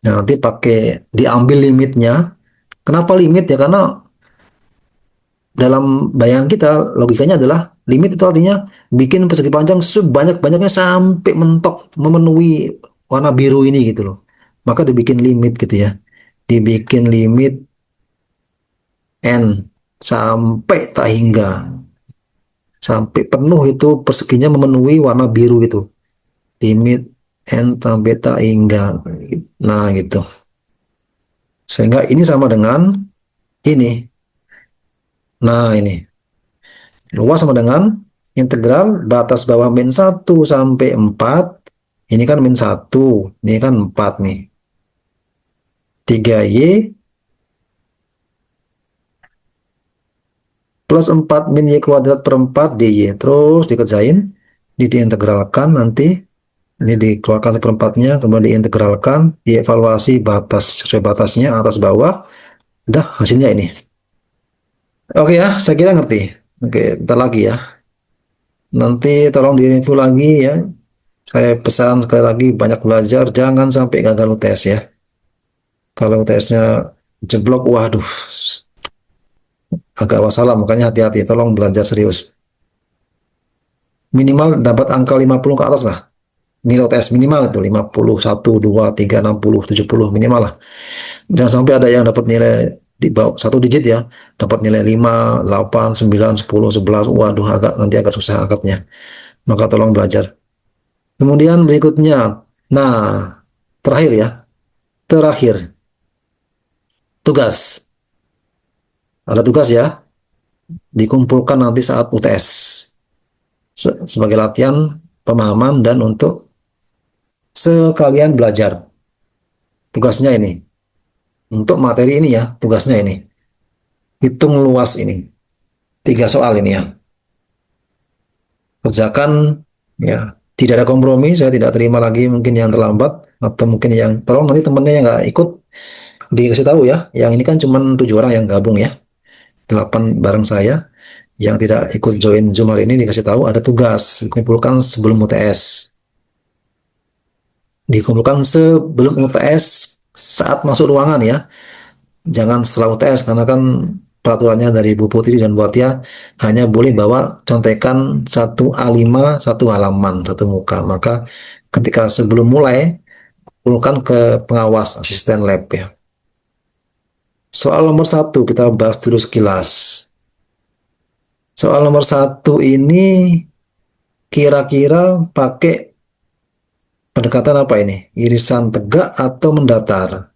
Nah, nanti pakai diambil limitnya. Kenapa limit ya? Karena dalam bayangan kita logikanya adalah limit itu artinya bikin persegi panjang sebanyak-banyaknya sampai mentok memenuhi warna biru ini gitu loh. Maka dibikin limit gitu ya. Dibikin limit N sampai tak hingga. Sampai penuh itu perseginya memenuhi warna biru itu. Limit N sampai tak hingga. Nah gitu. Sehingga ini sama dengan ini. Nah ini. Luas sama dengan integral batas bawah min 1 sampai 4. Ini kan min 1. Ini kan 4 nih. 3Y plus 4 min Y kuadrat per 4 DY. Terus dikerjain. Diintegralkan nanti. Ini dikeluarkan seperempatnya. Kemudian diintegralkan. Dievaluasi batas. Sesuai batasnya atas bawah. Udah hasilnya ini. Oke ya, saya kira ngerti. Oke, bentar lagi ya. Nanti tolong direview lagi ya. Saya pesan sekali lagi banyak belajar, jangan sampai gagal UTS ya. Kalau UTS-nya jeblok, waduh, agak wassalam, makanya hati-hati, tolong belajar serius. Minimal dapat angka 50 ke atas lah. Nilai UTS minimal itu 50, 1, 2, 3, 60, 70 minimal lah. Jangan sampai ada yang dapat nilai di bawah satu digit ya, dapat nilai 5, 8, 9, 10, 11, waduh nanti agak susah angkatnya. Maka tolong belajar. Kemudian berikutnya, nah, terakhir ya, terakhir tugas. Ada tugas ya, dikumpulkan nanti saat UTS sebagai latihan pemahaman dan untuk sekalian belajar. Tugasnya ini, untuk materi ini ya, tugasnya ini. Hitung luas ini. 3 soal ini ya. Kerjakan ya. Tidak ada kompromi, saya tidak terima lagi mungkin yang terlambat atau mungkin yang tolong nanti temennya yang nggak ikut dikasih tahu ya. Yang ini kan cuma 7 orang yang gabung ya. 8 bareng saya. Yang tidak ikut join Zoom hari ini dikasih tahu ada tugas dikumpulkan sebelum UTS. Dikumpulkan sebelum UTS saat masuk ruangan ya. Jangan setelah UTS karena kan peraturannya dari Bu Putri dan Bu Atia hanya boleh bawa contekan satu A5 satu halaman satu muka. Maka ketika sebelum mulai kumpulkan ke pengawas asisten lab ya. Soal nomor satu kita bahas dulu sekilas. Soal nomor satu ini kira-kira pakai pendekatan apa ini? Irisan tegak atau mendatar?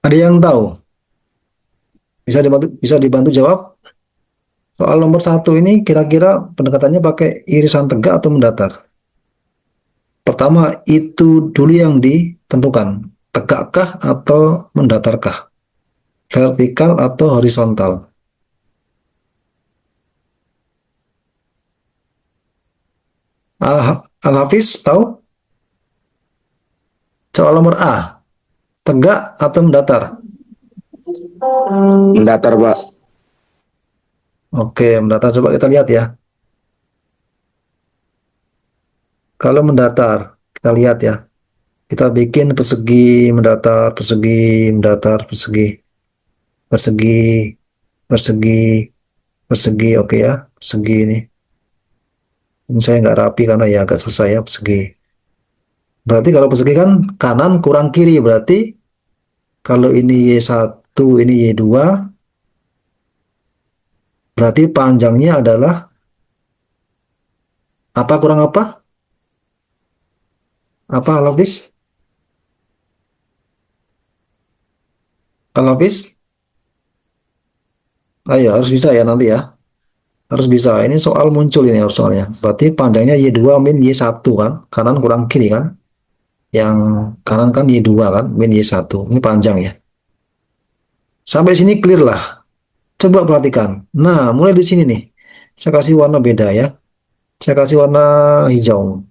Ada yang tahu? Bisa dibantu jawab? Soal nomor satu ini kira-kira pendekatannya pakai irisan tegak atau mendatar? Pertama, itu dulu yang ditentukan. Tegakkah atau mendatarkah? Vertikal atau horizontal? Al-Hafiz tahu? Soal nomor A, tegak atau mendatar? Mendatar, Pak. Oke, mendatar. Coba kita lihat ya. Kalau mendatar, kita lihat ya. Kita bikin persegi mendatar, persegi mendatar, persegi, persegi, persegi, persegi. Oke ya, persegi ini. Ini saya nggak rapi karena ya agak susah ya persegi. Berarti kalau persegi kan kanan kurang kiri. Berarti kalau ini Y1, ini Y2, berarti panjangnya adalah apa kurang apa? Apa Hafiz? Hafiz? Ayo harus bisa ya nanti ya. Harus bisa. Ini soal muncul ini harus soalnya. Berarti panjangnya Y2 min Y1 kan. Kanan kurang kiri kan. Yang kanan kan Y2 kan. Min Y1. Ini panjang ya. Sampai sini clear lah. Coba perhatikan. Nah, mulai di sini nih. Saya kasih warna beda ya. Saya kasih warna hijau.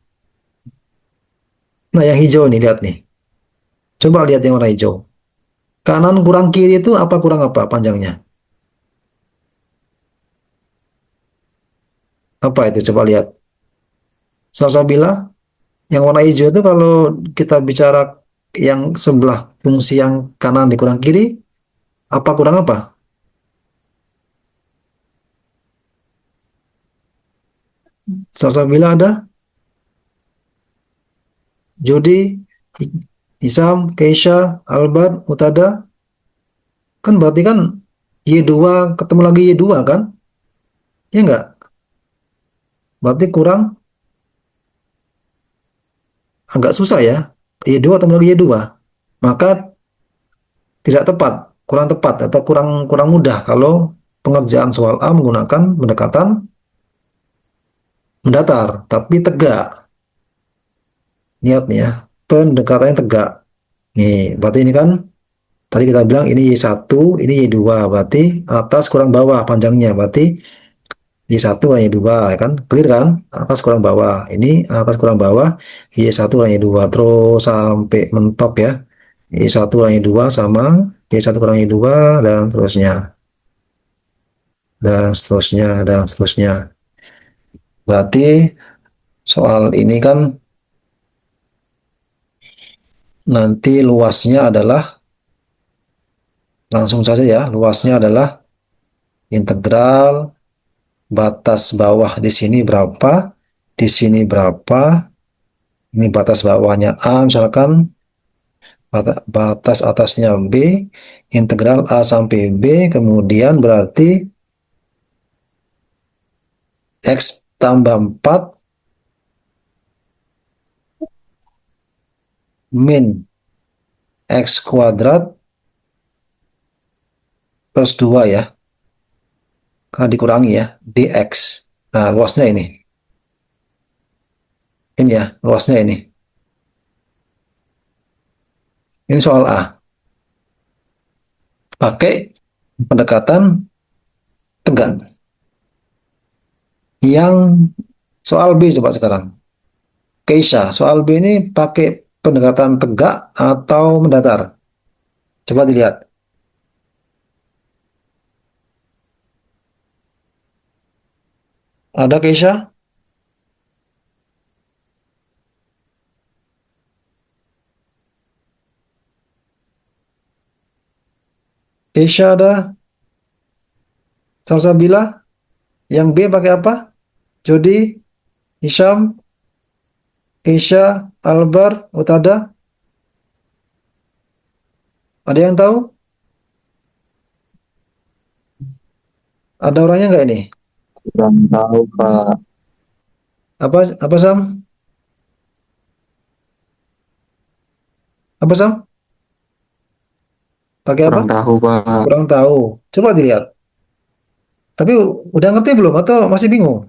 Nah, yang hijau nih, lihat nih. Coba lihat yang warna hijau. Kanan kurang kiri itu apa kurang apa panjangnya? Apa itu? Coba lihat. Salsabila, yang warna hijau itu kalau kita bicara yang sebelah fungsi yang kanan dikurang kiri, apa kurang apa? Salsabila ada? Jody, Isam, Keisha, Albert, Utada, kan berarti kan Y2 ketemu lagi Y2 kan? Ya enggak? Berarti kurang agak susah ya. Y2 ketemu lagi Y2. Maka tidak tepat, kurang tepat atau kurang kurang mudah kalau pengerjaan soal A menggunakan pendekatan mendatar, tapi tegak. Lihat nih ya, pendekatannya tegak. Nih, berarti ini kan tadi kita bilang ini Y1, ini Y2, berarti atas kurang bawah panjangnya, berarti Y1 kurang Y2, ya kan? Clear kan? Atas kurang bawah. Ini atas kurang bawah, Y1 kurang Y2, terus sampai mentok ya. Y1 kurang Y2 sama Y1 kurang Y2, dan seterusnya. Dan seterusnya, dan seterusnya. Berarti soal ini kan nanti luasnya adalah, langsung saja ya, luasnya adalah integral batas bawah di sini berapa, di sini berapa, ini batas bawahnya A misalkan, batas atasnya B, integral A sampai B, kemudian berarti X tambah 4 min X kuadrat plus 2 ya, karena dikurangi ya, dx. Nah, luasnya ini. Ini ya, luasnya ini. Ini soal A. Pakai pendekatan tegak. Yang soal B coba sekarang. Keisha, soal B ini pakai pendekatan tegak atau mendatar? Coba dilihat. Ada Keisha? Keisha ada? Salsabila? Yang B pakai apa? Jody, Hisham, Keisha, Albar, Utada? Ada yang tahu? Ada orangnya nggak ini? Kurang tahu Pak, Apa Sam? Apa Sam? Pakai apa? kurang tahu Pak. Kurang tahu. Coba dilihat. Tapi udah ngerti belum atau masih bingung?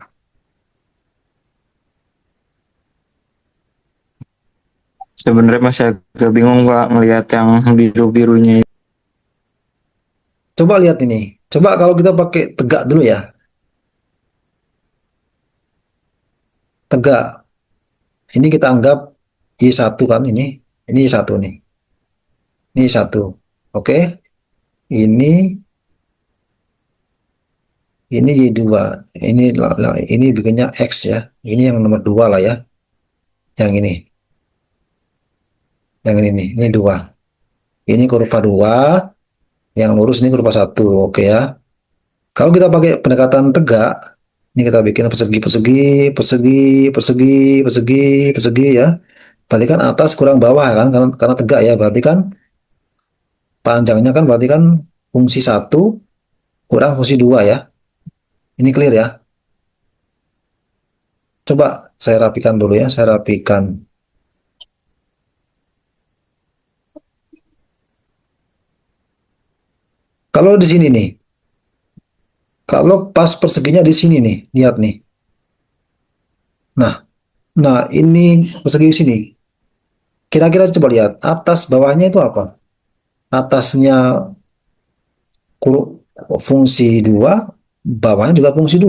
Sebenarnya masih agak bingung Pak ngelihat yang biru-birunya. Coba lihat ini. Coba kalau kita pakai tegak dulu ya. Tegak. Ini kita anggap Y1 kan ini. Ini Y1 nih. Ini Y1. Oke. Ini ini Y2. Ini bikinnya X ya. Ini yang nomor 2 lah ya. Yang ini. Yang ini nih. Ini 2. Ini kurva 2. Yang lurus ini kurva 1. Oke ya. Kalau kita pakai pendekatan tegak, ini kita bikin persegi, persegi, persegi, persegi, persegi, persegi ya. Berarti kan atas kurang bawah kan, karena tegak ya. Berarti kan panjangnya kan berarti kan fungsi satu kurang fungsi 2 ya. Ini clear ya. Coba saya rapikan dulu ya. Saya rapikan. Kalau di sini nih, kalau pas perseginya di sini nih, lihat nih. Nah, nah ini persegi di sini. Kira-kira coba lihat atas bawahnya itu apa? Atasnya fungsi 2, bawahnya juga fungsi 2.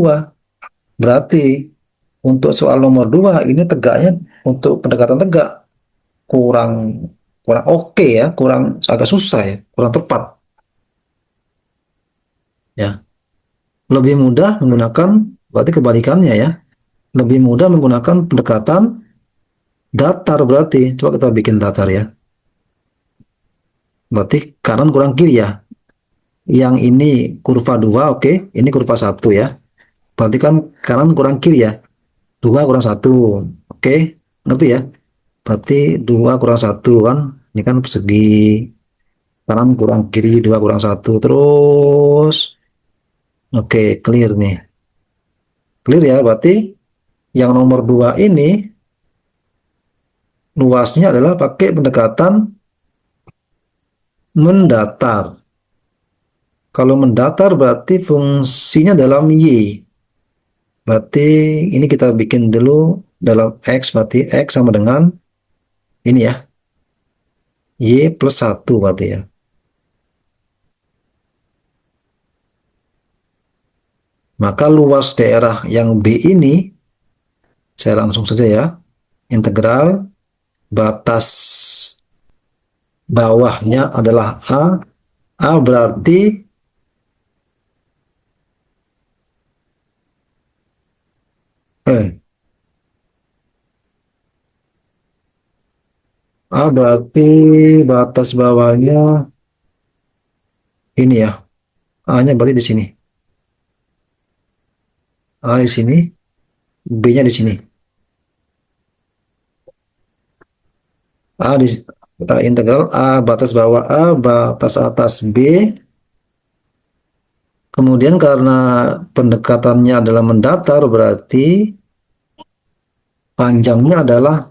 Berarti untuk soal nomor 2 ini tegaknya untuk pendekatan tegak kurang kurang oke ya, kurang agak susah ya, kurang tepat ya. Lebih mudah menggunakan berarti kebalikannya ya. Lebih mudah menggunakan pendekatan datar berarti. Coba kita bikin datar ya. Berarti kanan kurang kiri ya. Yang ini kurva 2 oke. Ini kurva 1 ya. Berarti kan kanan kurang kiri ya. 2 kurang 1. Oke, ngerti ya? Berarti 2 kurang 1 kan. Ini kan persegi. Kanan kurang kiri 2 kurang 1. Terus. Oke, clear nih. Clear ya, berarti yang nomor 2 ini luasnya adalah pakai pendekatan mendatar. Kalau mendatar berarti fungsinya dalam Y. Berarti ini kita bikin dulu dalam X, berarti X sama dengan ini ya. Y plus 1 berarti ya. Maka luas daerah yang B ini, saya langsung saja ya, integral batas bawahnya adalah A. A berarti eh A berarti batas bawahnya ini ya. A-nya berarti di sini. A di sini, B-nya di sini. A di kita integral A batas bawah A batas atas B. Kemudian karena pendekatannya adalah mendatar berarti panjangnya adalah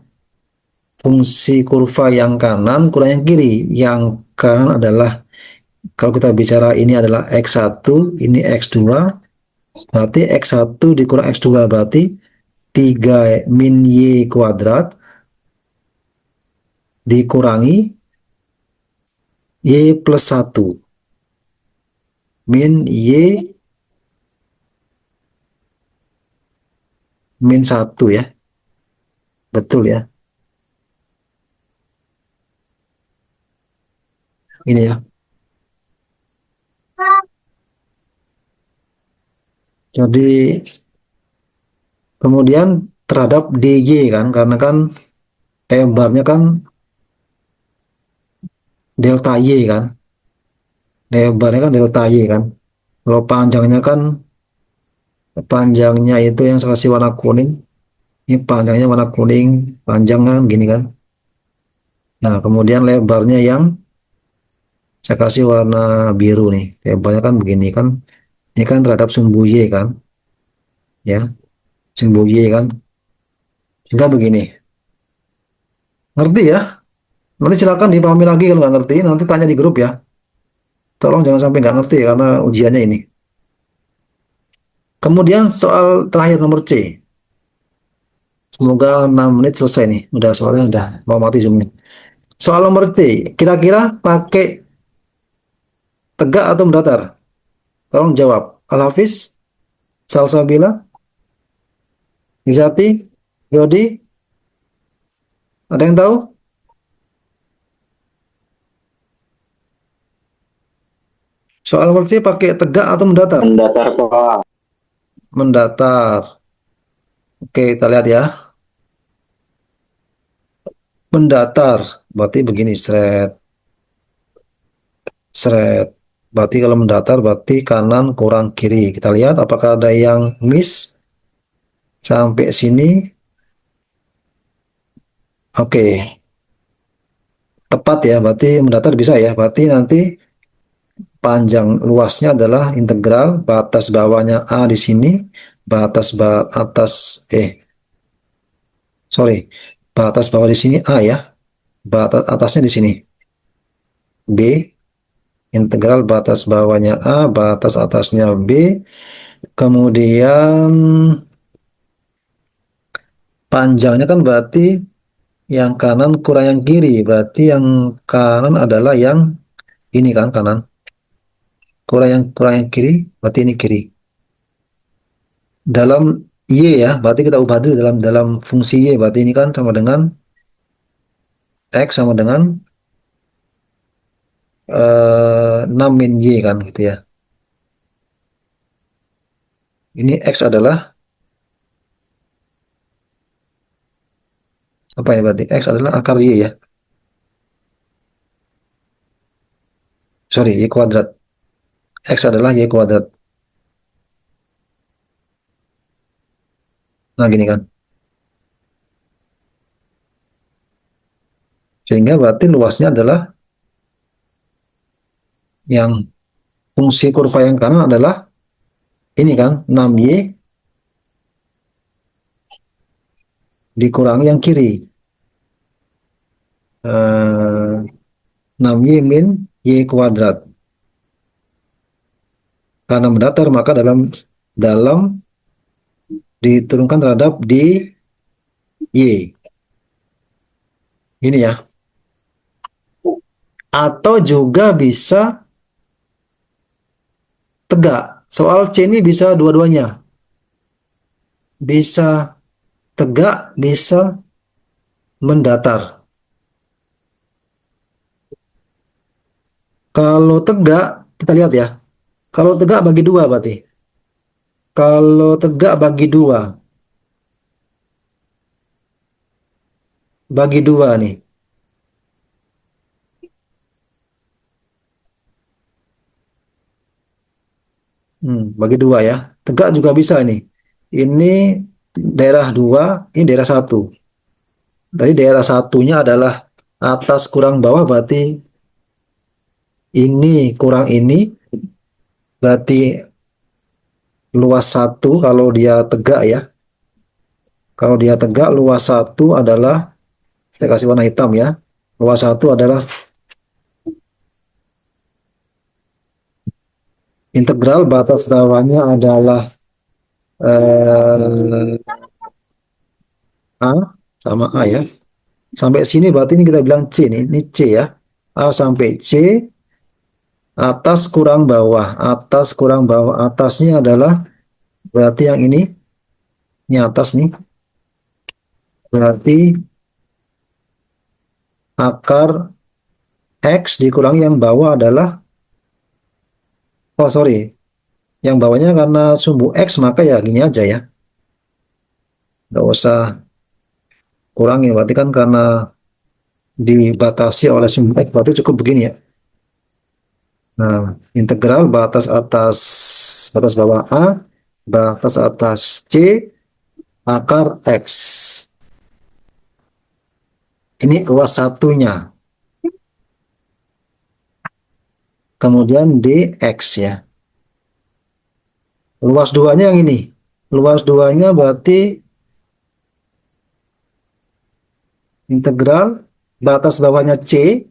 fungsi kurva yang kanan kurang yang kiri. Yang kanan adalah kalau kita bicara ini adalah X1, ini X2, berarti X1 dikurang X2 berarti 3 min Y kuadrat dikurangi Y plus 1 min Y min 1 ya. Betul ya. Ini ya. Jadi kemudian terhadap DY kan, karena kan lebarnya kan delta Y kan. Lebarnya kan delta Y kan. Kalau panjangnya itu yang saya kasih warna kuning. Ini panjangnya warna kuning, panjang kan gini kan. Nah, kemudian lebarnya yang saya kasih warna biru nih. Lebarnya kan begini kan. Ini kan terhadap sumbu Y kan. Ya, sumbu Y kan. Sehingga begini. Ngerti ya? Nanti silakan dipahami lagi kalau nggak ngerti. Nanti tanya di grup ya. Tolong jangan sampai nggak ngerti karena ujiannya ini. Kemudian soal terakhir nomor C. Semoga 6 menit selesai nih. Udah soalnya udah mau mati Zoom nih. Soal nomor C. Kira-kira pakai tegak atau mendatar? Tolong jawab. Al-Hafiz, Salsabila, Izati, Yodi, ada yang tahu? Soal nomor C pakai tegak atau mendatar? Mendatar Pak. Mendatar. Oke, kita lihat ya. Mendatar. Berarti begini, seret. Seret. Berarti kalau mendatar berarti kanan kurang kiri. Kita lihat apakah ada yang miss sampai sini. Oke, tepat ya. Berarti mendatar bisa ya. Berarti nanti panjang luasnya adalah integral batas bawahnya A di sini, atas sorry, batas bawah di sini A ya, batas atasnya di sini B, integral batas bawahnya A, batas atasnya B, kemudian panjangnya kan berarti yang kanan kurang yang kiri, berarti yang kanan adalah yang ini kan kanan, kurang yang kiri, berarti ini kiri. Dalam Y ya, berarti kita ubah dulu dalam dalam fungsi Y, berarti ini kan sama dengan X sama dengan 6 min Y kan gitu ya. Ini X adalah apa ya berarti? X adalah akar Y ya. Sorry, Y kuadrat. X adalah Y kuadrat. Nah gini kan. Sehingga berarti luasnya adalah yang fungsi kurva yang kanan adalah ini kan 6Y dikurangi yang kiri. 6Y min Y kuadrat. Karena mendatar maka dalam dalam diturunkan terhadap di Y. Ini ya. Atau juga bisa tegak. Soal C ini bisa dua-duanya. Bisa tegak, bisa mendatar. Kalau tegak, kita lihat ya. Kalau tegak bagi dua berarti. Kalau tegak bagi dua nih. Bagi dua ya. Tegak juga bisa nih. Ini daerah dua, ini daerah satu. Dari daerah satunya adalah atas kurang bawah berarti ini kurang ini. Berarti luas satu kalau dia tegak ya. Kalau dia tegak luas satu adalah, saya kasih warna hitam ya. Luas satu adalah integral batas bawahnya adalah eh, A sama A ya. Sampai sini berarti ini kita bilang C nih, ini C ya. A sampai C, atas kurang bawah, atasnya adalah berarti yang ini Ini atas nih. Berarti akar X dikurangi yang bawah adalah, oh sorry, yang bawahnya karena sumbu X maka ya gini aja ya. Nggak usah kurangi, berarti kan karena dibatasi oleh sumbu X, berarti cukup begini ya. Nah, integral batas bawah A, batas atas C, akar X. Ini luas satunya. Kemudian dx ya. Luas duanya yang ini. Luas duanya berarti integral batas bawahnya C.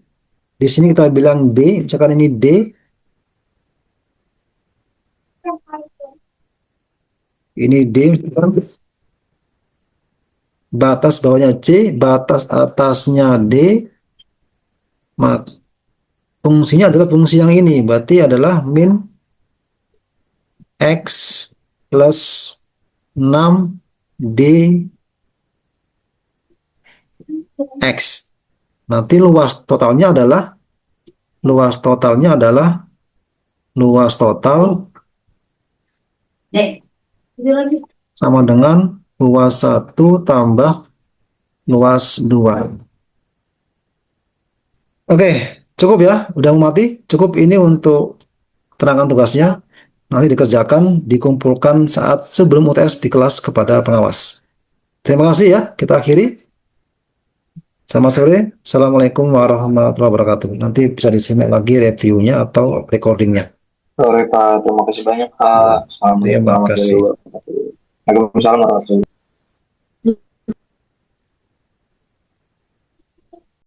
Di sini kita bilang D, misalkan ini D, ini D, misalkan batas bawahnya C, batas atasnya D, maka fungsinya adalah fungsi yang ini, berarti adalah min X plus 6 dx. Nanti luas totalnya adalah luas total Dek, itu lagi. sama dengan luas 1 tambah luas 2. Oke, cukup ya, udah mau mati. Cukup ini untuk terangkan tugasnya. Nanti dikerjakan, dikumpulkan saat sebelum UTS di kelas kepada pengawas. Terima kasih ya, kita akhiri. Selamat sore, Assalamualaikum warahmatullahi wabarakatuh. Nanti bisa disimak lagi reviewnya atau recordingnya. Sore Pak, terima kasih banyak Pak. Terima Assalamualaikum warahmatullahi kasih. wabarakatuh. Waalaikumsalam warahmatullahi wabarakatuh.